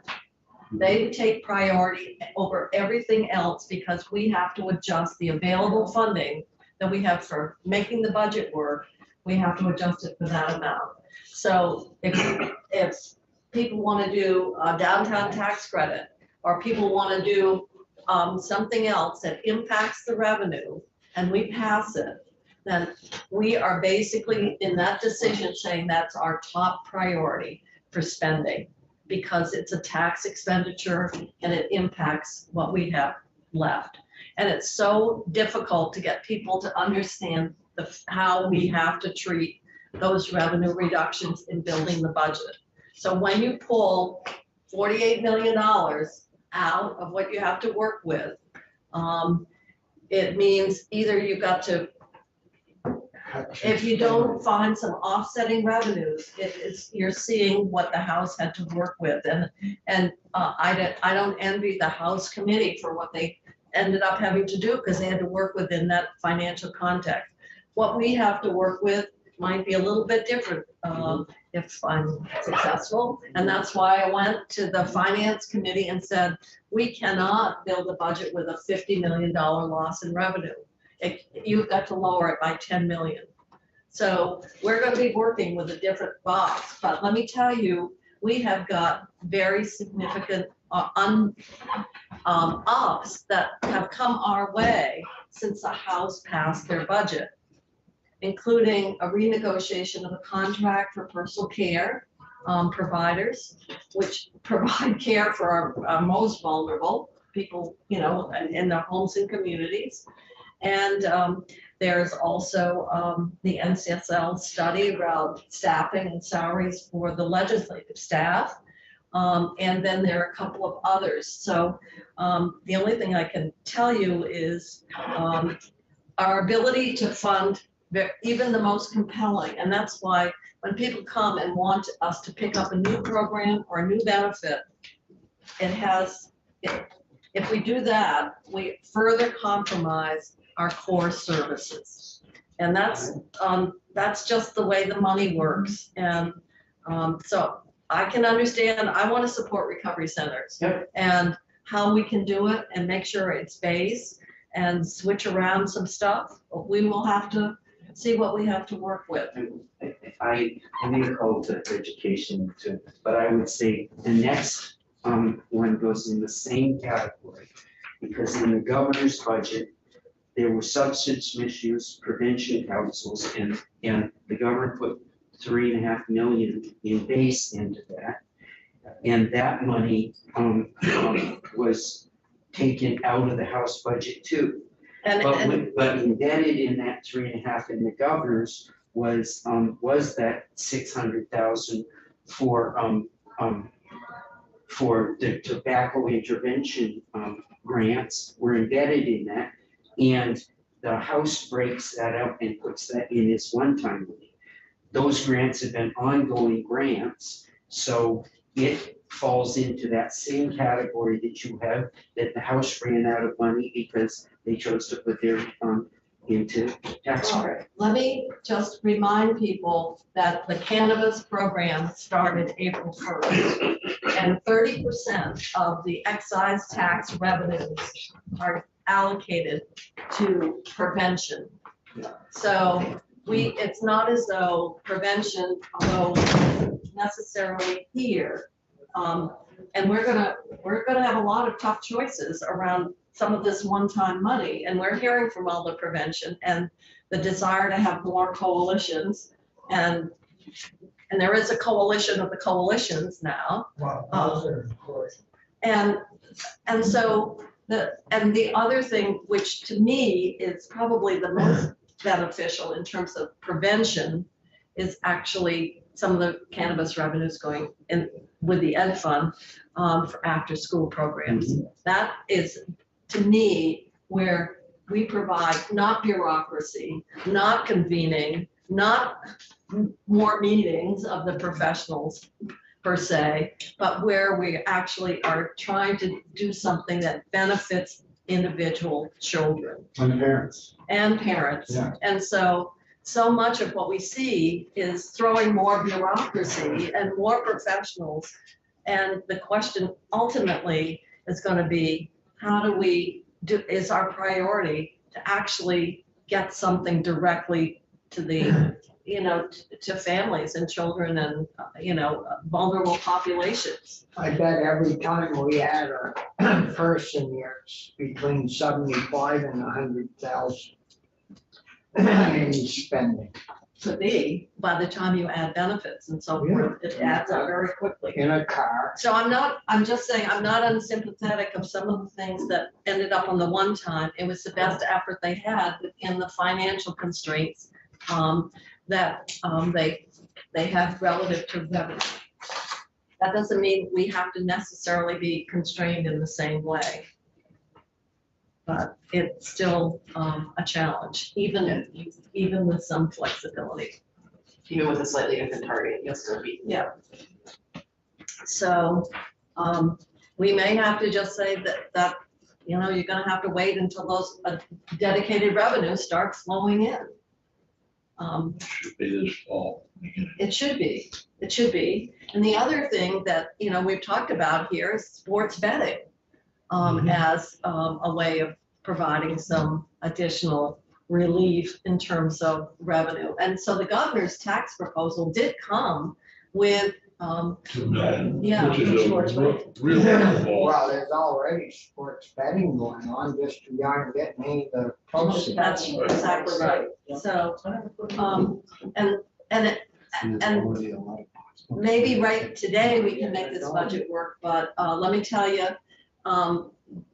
They take priority over everything else because we have to adjust the available funding that we have for making the budget work. We have to adjust it for that amount. So if people want to do a downtown tax credit, or people want to do something else that impacts the revenue, and we pass it, then we are basically in that decision saying that's our top priority for spending, because it's a tax expenditure and it impacts what we have left. And it's so difficult to get people to understand how we have to treat those revenue reductions in building the budget. So when you pull $48 million out of what you have to work with, it means either you've got to, if you don't find some offsetting revenues, you're seeing what the House had to work with. And I don't envy the House committee for what they ended up having to do, because they had to work within that financial context. What we have to work with might be a little bit different if I'm successful. And that's why I went to the finance committee and said, we cannot build a budget with a $50 million loss in revenue. You've got to lower it by 10 million. So we're going to be working with a different box, but let me tell you, we have got very significant ups that have come our way since the House passed their budget, including a renegotiation of a contract for personal care providers, which provide care for our most vulnerable people, you know, in their homes and communities. And there's also the NCSL study around staffing and salaries for the legislative staff. And then there are a couple of others. So the only thing I can tell you is our ability to fund even the most compelling. And that's why when people come and want us to pick up a new program or a new benefit, if we do that, we further compromise our core services. And that's just the way the money works. And so I can understand, I want to support recovery centers. Yep. And how we can do it and make sure it's based and switch around some stuff. We will have to see what we have to work with. I may call to education too, but I would say the next one goes in the same category, because in the governor's budget, there were substance misuse prevention councils, and the governor put $3.5 million in base into that. And that money was taken out of the House budget too. But embedded in that 3.5 in the governor's was that 600,000 for the tobacco intervention grants were embedded in that, and the House breaks that out and puts that in as one-time money. Those grants have been ongoing grants, so it falls into that same category that you have, that the House ran out of money because they chose to put their into tax credit. Let me just remind people that the cannabis program started April 1st, and 30% of the excise tax revenues are allocated to prevention. Yeah. So it's not as though prevention, although necessarily here, and we're gonna have a lot of tough choices around some of this one-time money, and we're hearing from all the prevention and the desire to have more coalitions, and there is a coalition of the coalitions now. And so the other thing, which to me is probably the most beneficial in terms of prevention, is actually some of the cannabis revenues going in with the Ed Fund for after-school programs. That is, to me, where we provide not bureaucracy, not convening, not more meetings of the professionals per se, but where we actually are trying to do something that benefits individual children And the parents. and parents. Yeah. And so much of what we see is throwing more bureaucracy and more professionals. And the question ultimately is going to be, how do we do, is our priority to actually get something directly to the, to families and children and, vulnerable populations. I bet every time we add a person here, it's between 75 and 100,000 in spending To be, by the time you add benefits and so forth, it adds up very quickly. in a car. So I'm just saying, I'm not unsympathetic of some of the things that ended up on the one time. It was the best effort they had within the financial constraints that they had relative to revenue. That doesn't mean we have to necessarily be constrained in the same way. But it's still a challenge, even with some flexibility. Even with a slightly different target, you'll still be. Yeah. So, we may have to just say that, you're gonna have to wait until those dedicated revenues start flowing in. Should be this fall. It should be. And the other thing that, we've talked about here is sports betting, as a way of providing some additional relief in terms of revenue. And so the governor's tax proposal did come with, 2 million, Yeah, which is sports a real ball. Well, there's already sports betting going on, just we aren't getting any of the proceeds. that's exactly right. So, and maybe right today we can make this budget work, but let me tell you,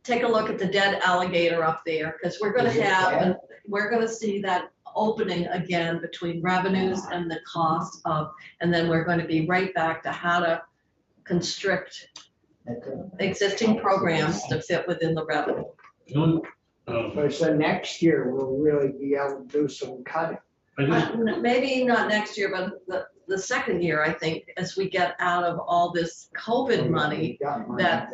take a look at the dead alligator up there, because we're gonna have, we're gonna see that opening again between revenues and the cost of, and then we're going to be right back to how to constrict existing programs to fit within the revenue. But so next year, we'll really be able to do some cutting. I just, Maybe not next year, but the second year, I think, as we get out of all this COVID money, that,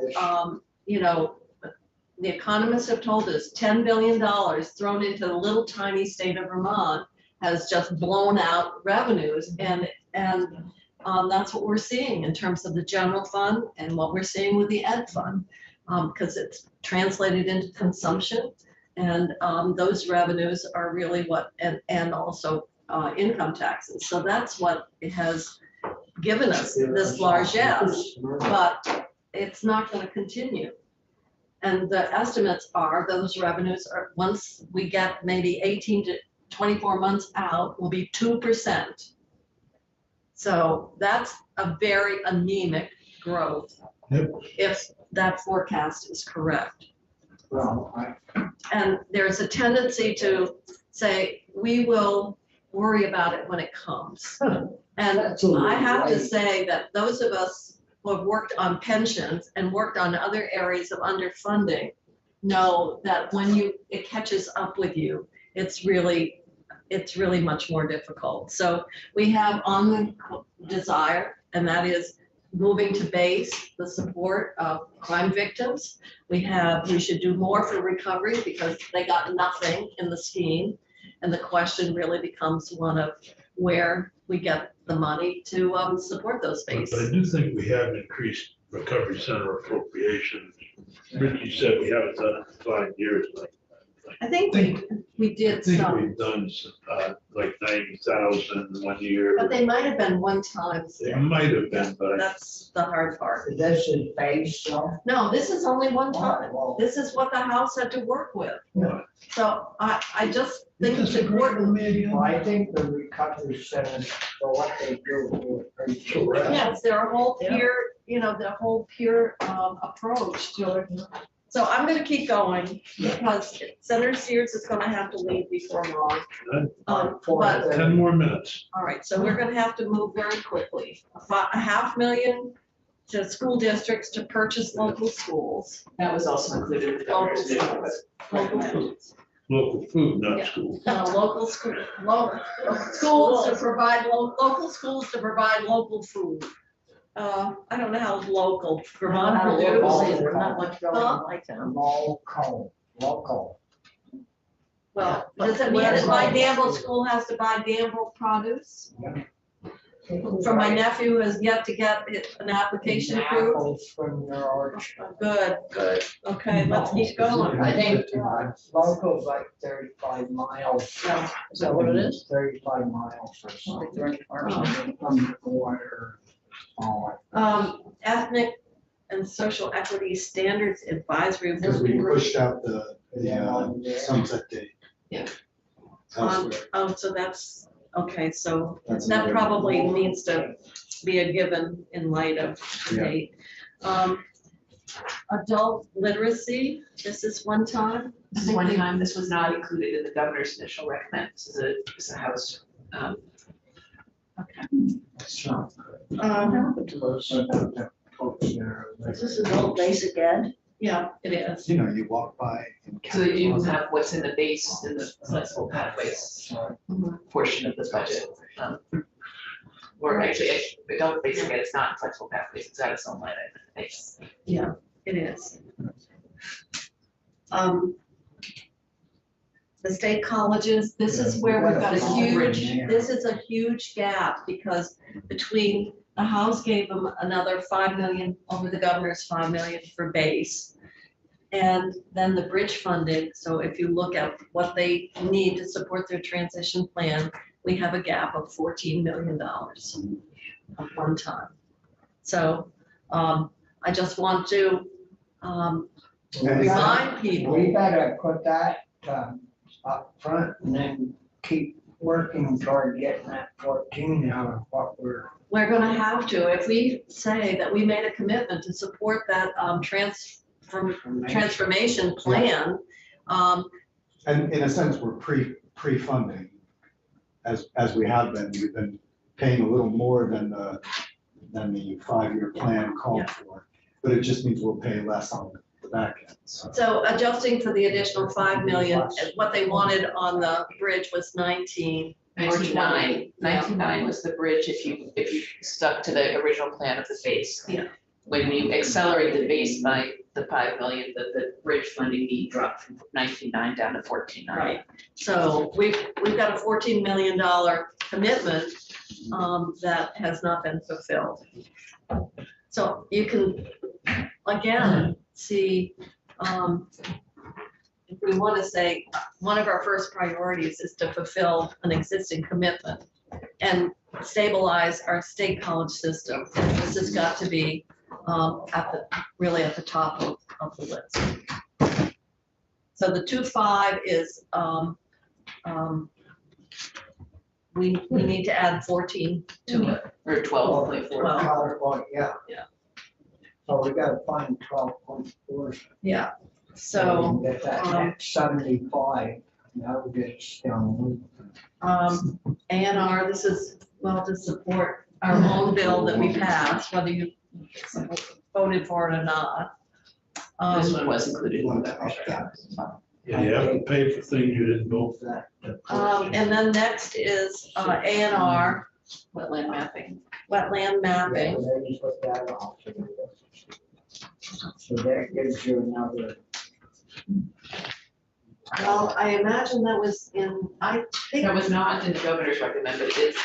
the economists have told us $10 billion thrown into the little tiny state of Vermont has just blown out revenues. And that's what we're seeing in terms of the general fund and what we're seeing with the ed fund, because it's translated into consumption. And those revenues are really what, and also income taxes. So that's what it has given us this largesse, but it's not going to continue. And the estimates are those revenues are, once we get maybe 18 to 24 months out, will be 2%. So that's a very anemic growth, if that forecast is correct. Well, And there's a tendency to say, we will worry about it when it comes. And I have to say that those of us who have worked on pensions and worked on other areas of underfunding know that when it catches up with you, it's really much more difficult. So we have on the desire, and that is moving to base the support of crime victims. We should do more for recovery because they got nothing in the scheme. And the question really becomes one of where we get the money to support those but I bases. do think we have increased recovery center appropriations. Richie said we haven't done it in 5 years. I think we I did think some, we've done like 90,000 1 year. but they might have been one times. It might have been, but That's the hard part. this is base, so. No, this is only one time. Well, This is what the House had to work with. Yeah. So I just think it's important. Well, I think the recovery centers, for what they do, is pretty Correct. Yes, they're a whole peer, the whole peer approach to it. So I'm gonna keep going because Senator Sears is gonna have to leave before long. But, 10 more minutes. all right, so we're gonna have to move very quickly. A $500,000 to school districts to purchase local schools. That was also included in the governor's vision, but Local schools. Local food, not Yeah. school. Local schools to provide, local schools to provide local food. I don't know how local Vermont Vermont, produce. local. there's not much going on like that. local. local. Well, Yeah, does it but mean where's that my all- Danville school has to buy Danville produce? From my nephew who has yet to get an application approved? Apples from your orchard. Good, good. Okay, let's keep going. I think- Local's like 35 miles. Is that what it is? 35 miles or something from the border. Ethnic and social equity standards advisory. Because we Group. pushed out the sunset date. Yeah. Elsewhere. Oh, so that's, okay, so That's that another- probably needs to be a given in light of the Yeah. date. Adult literacy, this is one time. This is one time, this was not included in the governor's initial recommend, this is a house. It's not good. What happened to those? This is adult basic ed. Yeah, it is. You know, you walk by and. So you have what's in the base, in the flexible pathways portion of the budget. Or actually, adult basic ed is not flexible pathways, it's at its own line item. It's- Yeah, it is. The state colleges, this is where we've got a huge, this is a huge gap because between, the House gave them another 5 million over the governor's 5 million for base. And then the bridge funding, so if you look at what they need to support their transition plan, we have a gap of $14 million at one time. So I just want to remind people. We better put that up front and then keep working toward getting that 14 out of what we're. We're gonna have to, if we say that we made a commitment to support that transformation plan. And in a sense, we're pre-funding, as we have been, we've been paying a little more than the 5-year plan called for. But it just means we'll pay less on the back end, so. So adjusting for the additional 5 million, what they wanted on the bridge was 19. 99, 99 was the bridge if you stuck to the original plan of the base. Yeah. When you accelerate the base by the 5 million, the bridge funding need dropped from 19.9 down to 14.9. Right, so we've got a $14 million commitment that has not been fulfilled. So you can, again, see, if we want to say, one of our first priorities is to fulfill an existing commitment and stabilize our state college system. This has got to be really at the top of the list. So the 2.5 is, we need to add 14 to it. Or 12.4. Well, Yeah. Yeah. So we gotta find 12.4. Yeah, so, Get that next 75, that would get us down. A&R, this is, well, to support our own bill that we passed, whether you voted for it or not. This one was included in the governor's recommend. Yeah, you have to pay for things you didn't vote for. And then next is A&R, Wetland mapping. wetland mapping. Yeah, they put that off. So that gives you another. Well, I imagine that was in, I think. That was not in the governor's recommend, but it is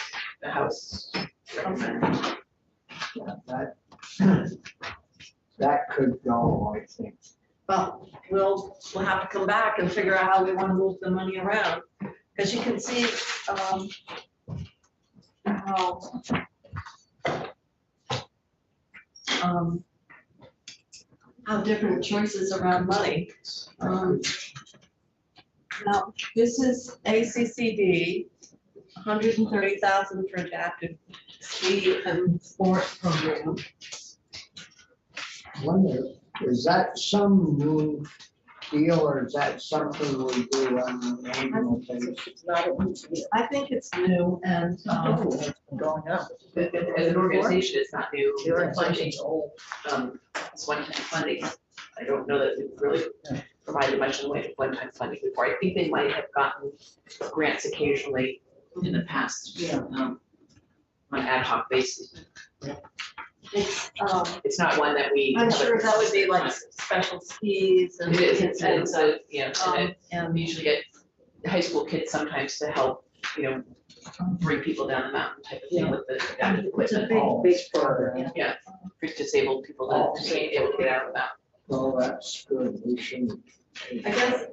the House recommend. Yeah, that could go, I think. Well, we'll have to come back and figure out how we want to move the money around. Because you can see how different choices around money. Now, this is ACCD, 130,000 for adaptive ski and sport program. Wonder, is that some new deal or is that something we do on an annual basis? It's not a huge deal. I think it's new and It's going up. As an organization, it's not new. The It's funding. organization's old. It's one-time funding. I don't know that we've really provided much in the way of one-time funding before. I think they might have gotten grants occasionally in the past. Yeah. On ad hoc basis. It's not one that we. I'm have a sure that would be like consistent special skis and. fund. It is, it's a, and And we usually get high school kids sometimes to help, bring people down the mountain type of thing with the adaptive It's a equipment. big program. Yeah, for disabled people to be able to get out of the mountain. Well, that's good, we shouldn't. I guess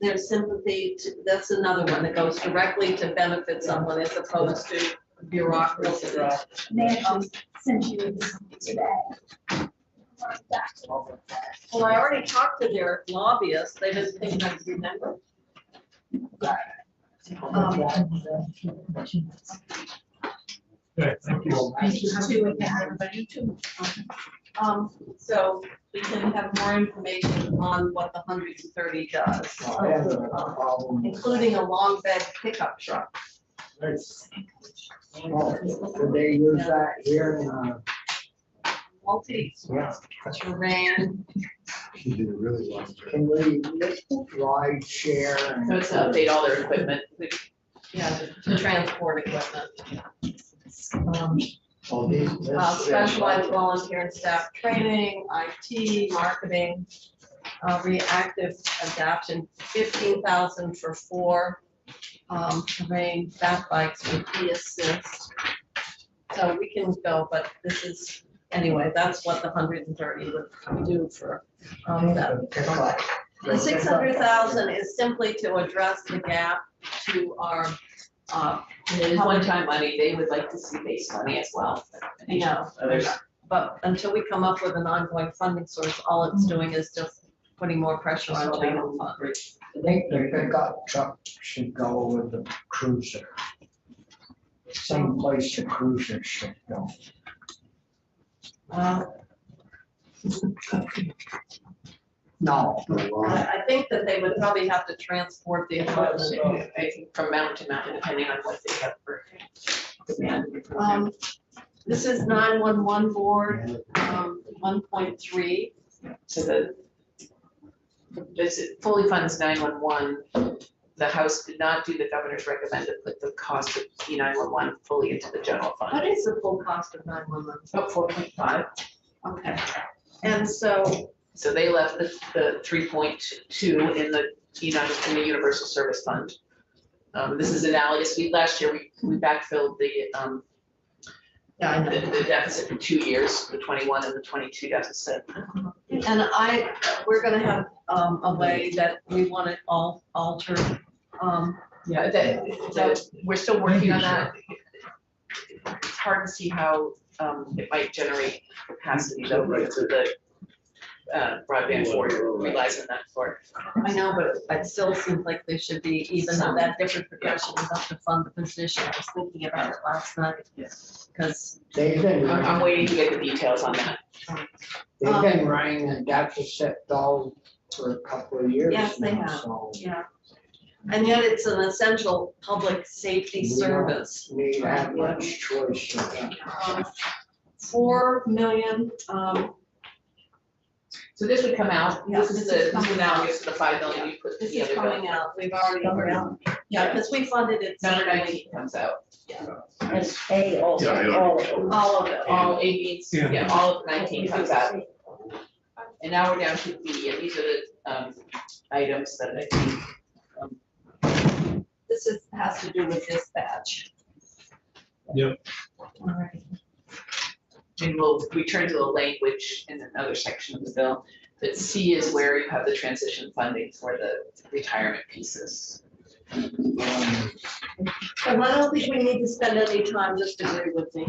there's sympathy to, that's another one that goes directly to benefit someone as opposed to bureaucracy. They actually sent you this today. Well, I already talked to their lobbyists, they didn't think I'd remember. Okay, thank you. You too. So we can have more information on what the 130 does, I have no problem. including a long bed pickup truck. That's- Oh, could they use that here in, Multi yeah, terrain. He did a really well. can we ride share and? So it's to update all their equipment. Yeah, to transport equipment. Oh, these- this- Specialized volunteer and staff training, IT, marketing, reactive adaptation, 15,000 for 4 terrain fat bikes with e-assist. So we can go, but this is, anyway, that's what the 130 would do for that. The 600,000 is simply to address the gap to our, It is one-time money, they would like to see base money as well. Yeah. Others. but until we come up with an ongoing funding source, all it's doing is just putting more pressure on general fund. I think the pickup truck should go with the cruiser. Same place the cruiser should go. No. I think that they would probably have to transport the equipment. I think from mountain to mountain, depending on what they have for demand. This is 911 board, 1.3. So this fully funds 911. The House did not do the governor's recommended, put the cost of E911 fully into the general What fund. is the full cost of 911? About 4.5. Okay. And so, So they left the 3.2 in the in the Universal Service Fund. This is analogous. Last year, we backfilled the yeah, I know. the deficit for 2 years, the 21 and the 22 deficit. And we're gonna have a way that we want it all altered. Yeah, we're still working on that. It's hard to see how it might generate capacity though, because of the broadband board relies on that for. I know, but it still seems like there should be even that different progression enough to fund the position. I was thinking about it last night. Yes. Because, They've been, I'm waiting to get the details on that. they've been running a deficit though for a couple of years Yes, they now, have. so yeah. And yet it's an essential public safety We don't- service. need that much choice. in that. 4 million, So this would come out, Yeah, this is coming analogous to the 5 million you put this the is other coming bill. out. We've already, yeah, because we funded it. Number separately. 19 comes out. And A also, Yeah, yeah. all of them. All of it. All ABs, Yeah. yeah, all of 19 comes out. And now we're down to B, and these are the items that I think. This has to do with dispatch. Yep. All right. And we'll return to the language in another section of the bill. But C is where you have the transition funding for the retirement pieces. So I don't think we need to spend any time, just agree with me.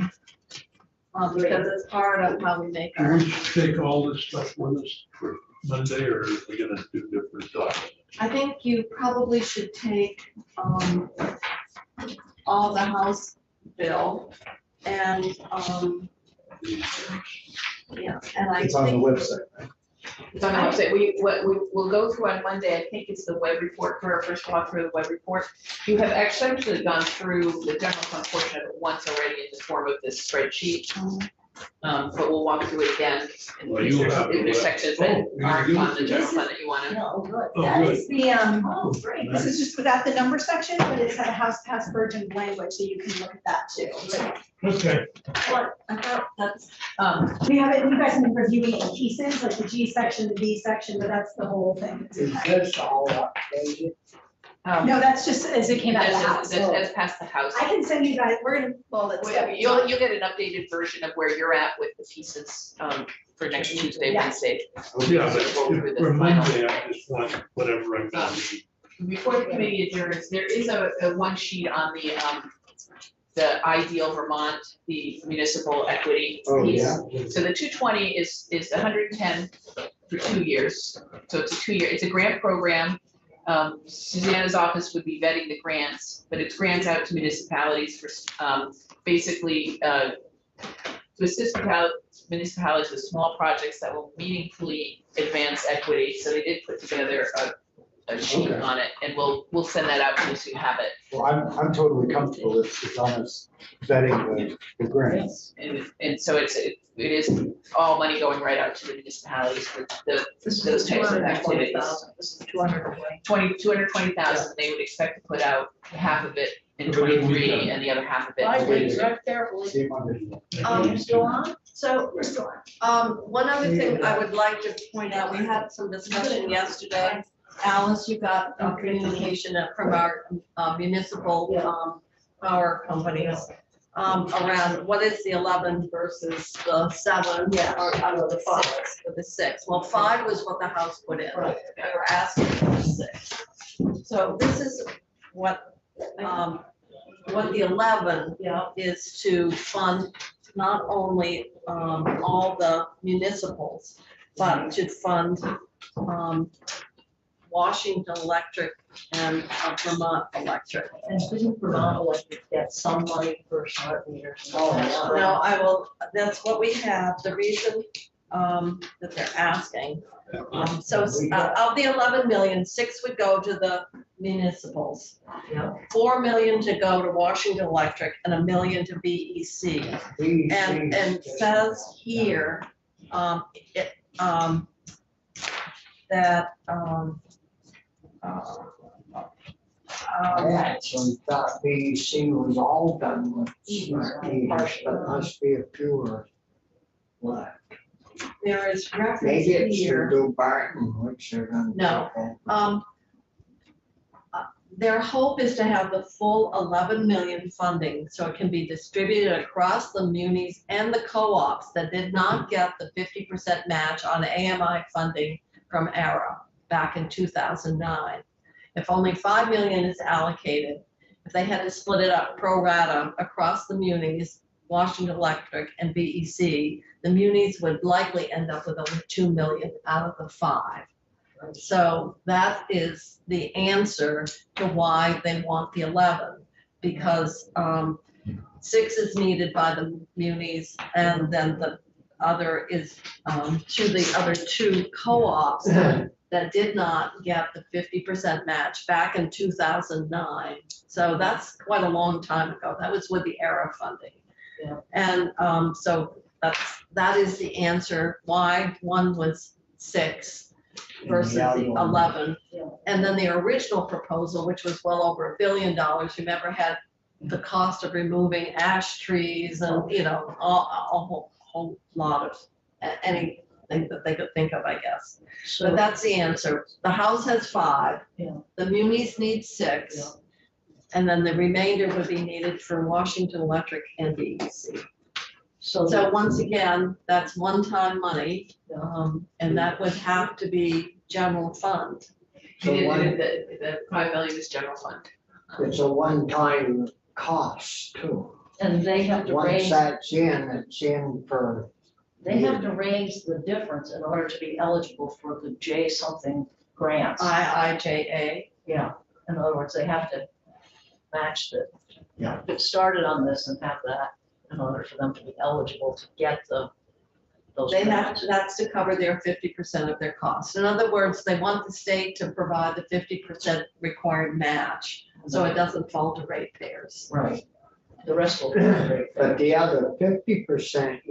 Because it's part of how we make Do our, we take all this stuff with us for Monday, or are we gonna do different documents? I think you probably should take all the House bill and, yeah, and I It's on the think, website, right? It's on the website. We'll go through on Monday, I think it's the web report for our first walk through the web report. You have actually gone through the general fund portion of it once already in the form of this spreadsheet. But we'll walk through it again. And Well, if you there's- have if there's the- sections that you aren't do? on the general fund that you wanna. Yeah, oh, good. Oh, That good. is the, Oh, great. this is just without the number section, but it's got a house pass virgin language, so you can look at that too. Okay, What, I thought that's, We have it, you guys have been reviewing it in pieces, like the G section, the B section, but that's the whole thing. Is this all updated? No, that's just as it came out of the That's house. that's past the house. I can send you guys, we're gonna, well, it's. You'll get an updated version of where you're at with the pieces, for next Tuesday, Yeah. Wednesday. yeah, but Go through the for final. Monday, I just want whatever I'm gonna need. Before the committee adjourns, there is a one sheet on the Ideal Vermont, the municipal equity Oh, piece. yeah. So the 220 is 110 for 2 years. So it's a 2-year, it's a grant program. Susanna's office would be vetting the grants, but it's grants out to municipalities for basically to assist municipalities with small projects that will meaningfully advance equity. So they did put together a sheet Okay. on it, and we'll send that out to you so you have it. Well, I'm totally comfortable. It's on us vetting the grants. And so it is all money going right out to the municipalities for This those is types of 220,000. activities. This is 220. 220,000, they would expect to put out half of it in Okay, we 23 can- and the other half of it. I in did 24. right carefully. See if I'm visual. Are you still on? so, We're still on. one other thing I would like to point out, we had some discussion yesterday. Alice, you got communication from our municipal, power companies, around what is the 11 versus the 7? Yeah. Or, the 5, or the 6. Well, 5 was what the House put in. Right. They were asking for 6. So this is what the 11 Yeah. is to fund not only, all the municipals, but to fund, Washington Electric and Vermont Electric. And didn't Vermont Electric get some money for smart meters? No, that's what we have, the reason, that they're asking. So of the 11 million, 6 would go to the municipals. Yeah. 4 million to go to Washington Electric and $1 million to BEC. And says here, that, I actually thought BEC was all done with smart meters, but must be a fewer left. there is reference Maybe it's here. to do Barton, which they're gonna. No. take over. Their hope is to have the full 11 million funding, so it can be distributed across the munis and the co-ops that did not get the 50% match on AMI funding from ARA back in 2009. If only 5 million is allocated, if they had to split it up pro rata across the munis, Washington Electric and BEC, the munis would likely end up with only 2 million out of the 5. So that is the answer to why they want the 11, because 6 is needed by the munis, and then the other is to the other 2 co-ops that did not get the 50% match back in 2009. So that's quite a long time ago. That was with the ERA funding. Yeah. And so that is the answer why one was 6 versus the 11. Yeah. And then the original proposal, which was well over $1 billion, remember, had the cost of removing ash trees and, you know, a whole lot of anything that they could think of, I guess. But So, that's the answer. The House has 5. Yeah. The munis need 6. Yeah. And then the remainder would be needed for Washington Electric and BEC. so So once again, that's one-time money, and that would have to be general fund. So The 5 million is general fund. it's a one-time cost too. and they have to Once raise, that's in, it's in for, they have to raise the difference in order to be eligible for the J something grants. IIJA. Yeah, in other words, they have to match the, Yeah. get started on this and have that in order for them to be eligible to get those They have, grants. that's to cover their 50% of their costs. In other words, they want the state to provide the 50% required match, so it doesn't fall to ratepayers. Right, The rest will, fall to the But ratepayers. the other 50%,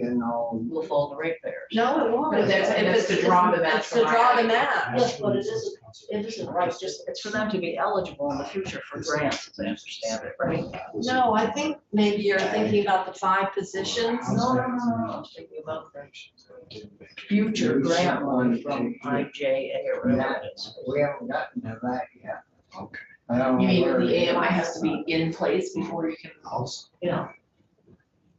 Will fall to ratepayers. No, it won't. But that's- If that's it's- to draw the match It's to from draw the IIJ. match. Yes, but it isn't right, just, it's for them to be eligible in the future for grants, as I understand it, right? No, I think maybe you're thinking about the 5 positions. No, I'm thinking about the future grant money from IJA or whatever it is. we haven't gotten to that yet. Okay. I don't You know mean where the it AMI is. has to be in place before you can? Yeah.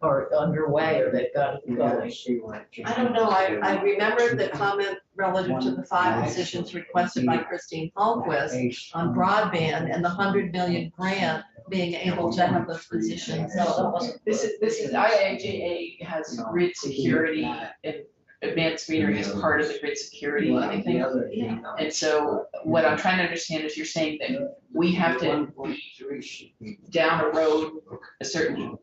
Or underway, or they've got it You gotta going. see what you- I don't know, I remember the comment relative to the 5 positions requested by Christine Hultquist on broadband and the 100 million grant being able to have those positions. No, that wasn't. This is, IIJA has grid security and advanced metering as part of the grid security, Well, I the think. other thing- And so what I'm trying to understand is you're saying that we have to 1.3 should be- down a road a certain,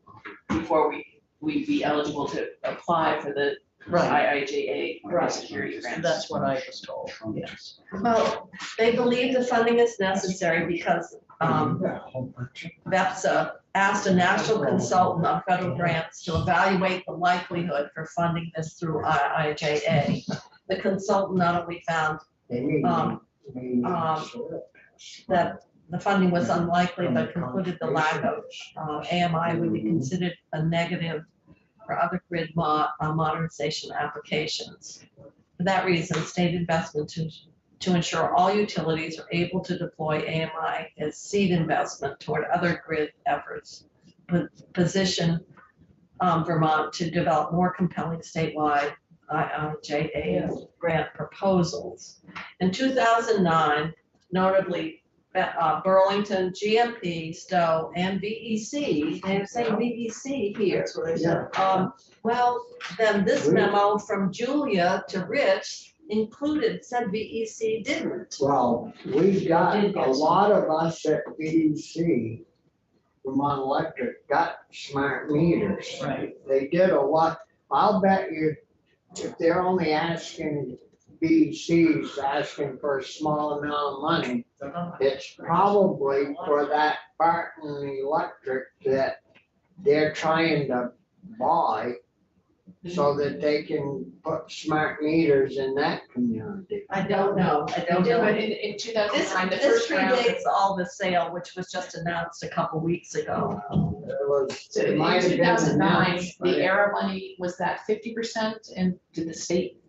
before we'd be eligible to apply for the Right, IIJA Right. security grants. that's what I was told, yes. Well, they believe the funding is necessary because Yeah, a whole bunch of- VEPSA asked a national consultant on federal grants to evaluate the likelihood for funding this through IIJA. The consultant not only found They need- they need sort of- that the funding was unlikely, but concluded the lack of AMI would be considered a negative for other grid modernization applications. For that reason, state investment to ensure all utilities are able to deploy AMI as seed investment toward other grid efforts, position Vermont to develop more compelling statewide IIJA grant proposals. In 2009, notably, Burlington, GMP, Stowe, and VEC, they're saying VEC here. That's what I said. Well, then this memo from Julia to Rich said VEC didn't. Well, we've got, Did a get some. lot of us at BEC, Vermont Electric, got smart meters. Right. They did a lot, I'll bet you, if they're only asking, BEC's asking for a small amount of money, it's probably for that Barton Electric that they're trying to buy so that they can put smart meters in that community. I don't know, I don't Yeah, know. but in 2009, the This first round. predates all the sale, which was just announced a couple weeks ago. There was, So it in might have been 2009, announced, but the ERA money, was that 50%? And did the state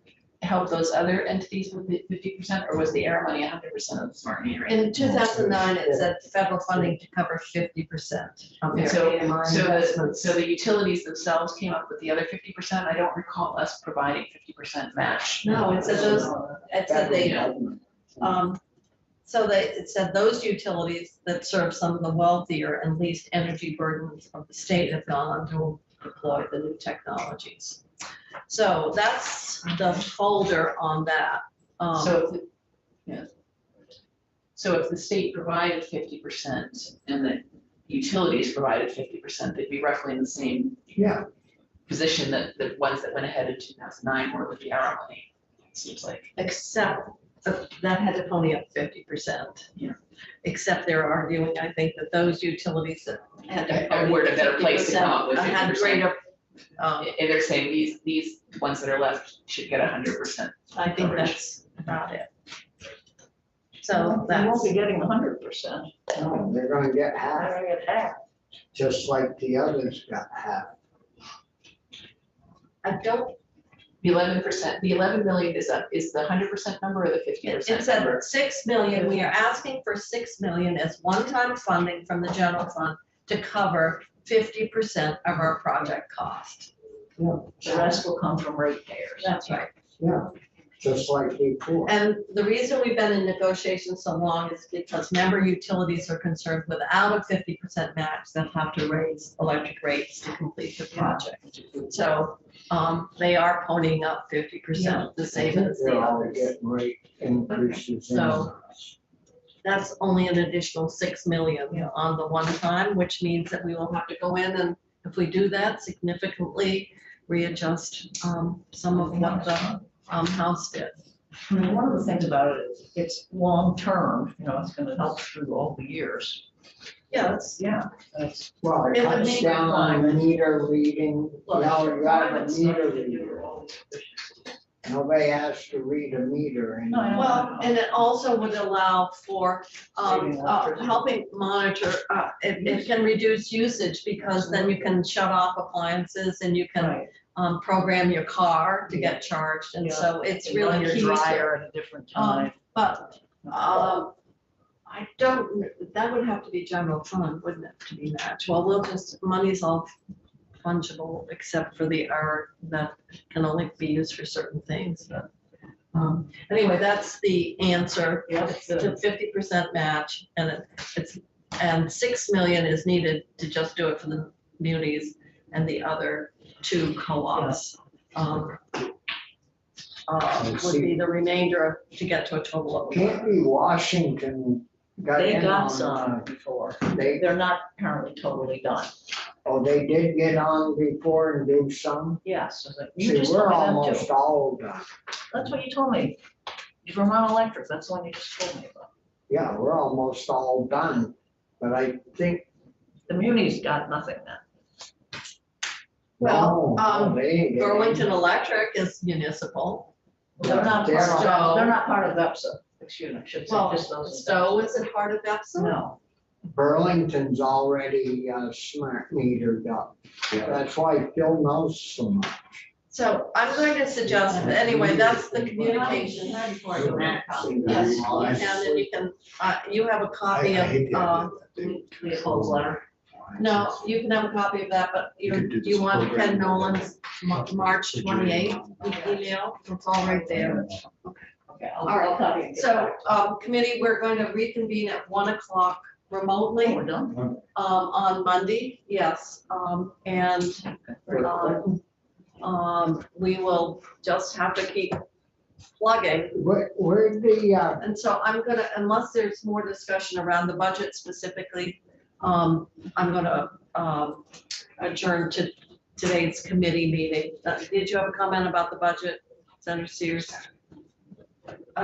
help those other entities with the 50%? Or was the ERA money 100% of the smart metering? In 2009, it said federal funding to cover 50% of their And so, AMI so investments. the utilities themselves came up with the other 50%. I don't recall us providing 50% match. No, it said those, it said they, government. it said those utilities that serve some of the wealthier and least energy burdens of the state have gone on to deploy the new technologies. So that's the folder on that. So if, so if the state provided 50% and the utilities provided 50%, they'd be roughly in the same Yeah, position that the ones that went ahead in 2009 were with the ERA money, it seems like. Except that had to pony up 50%. Yeah. Except they're arguing, I think, that those utilities that had to pony We're in a better place to come up with 50% had 50%. greater, And they're saying these ones that are left should get 100%. I think that's about it. So They won't that's, be getting 100%. no, they're gonna get They're half, gonna get half. just like the others got half. I don't, The 11%, the 11 million is the 100% number or the 50% it said number? 6 million, we are asking for 6 million as one-time funding from the general fund to cover 50% of our project cost. The rest will come from ratepayers. That's right. Yeah, just like before. And the reason we've been in negotiations so long is because member utilities are concerned without a 50% match, they'll have to raise electric rates to complete the project. So, they are ponying up 50%, the same as the They're all others. getting rate increases. So- That's only an additional 6 million on the one time, which means that we will have to go in and, if we do that, significantly readjust, some of what the, House did. I mean, one of the things about it is it's long-term, you know, it's gonna help through all the years. Yeah, that's, Yeah. It's, Well, it In the cuts meantime, down on meter reading, well, now you have a climate's meter nothing to do reader. with all these efficiencies. Nobody has to read a meter No, I know. anymore. well, and it also would allow for Saving electricity. helping monitor, it can reduce usage because then you can shut off appliances and you can Right. program your car to get charged, and Yeah. so it's You run really your key to. dryer at a different time. But, I don't, that would have to be general fund, wouldn't it, to be matched? Well, we'll just, money's all fungible except for the art that can only be used for certain things, but. Anyway, that's the answer. Yeah, It's to 50% match and and 6 million is needed to just do it for the munis and the other two co-ops. Would be the remainder to get to a total of. Can't be Washington got They in got on, some before. they, They're not apparently totally done. oh, they did get on before and do some. Yes, I was like, you See, just we're told me that almost too. all done. That's what you told me. Vermont Electric, that's the one you just told me about. Yeah, we're almost all done, but I think. The munis got nothing then. Well, no, they ain't getting- Burlington Electric is municipal. They're not They're part of, not- they're not part of VEPSA, excuse me, I should say, Well, just those. in Stowe VEPSA. isn't part of that, No, Burlington's already smart metered up. That's why Phil knows so much. So I'm going to suggest, anyway, that's the communication. Yes, Yes, you can, and you can, you have a I copy hate of, the idea that they Leopold's letter. no, you can have a copy of that, but You could do you this want program. Ken Nolan's March 28th email, it's all right there. Okay, All right, I'll copy it. So, committee, we're going to reconvene at 1:00 Oh, remotely, we're done? on Monday, yes, and, we will just have to keep plugging. Where'd the, And so I'm gonna, unless there's more discussion around the budget specifically, I'm gonna, adjourn to today's committee meeting. Did you have a comment about the budget, Senator Sears?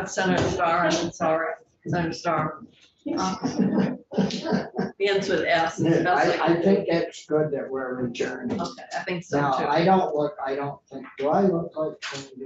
Senator Starr, I'm sorry, Senator Starr. Begins with S. it's best I I can think it's good that we're adjourning. do. Okay, I think so Now, too. I don't think, do I look like?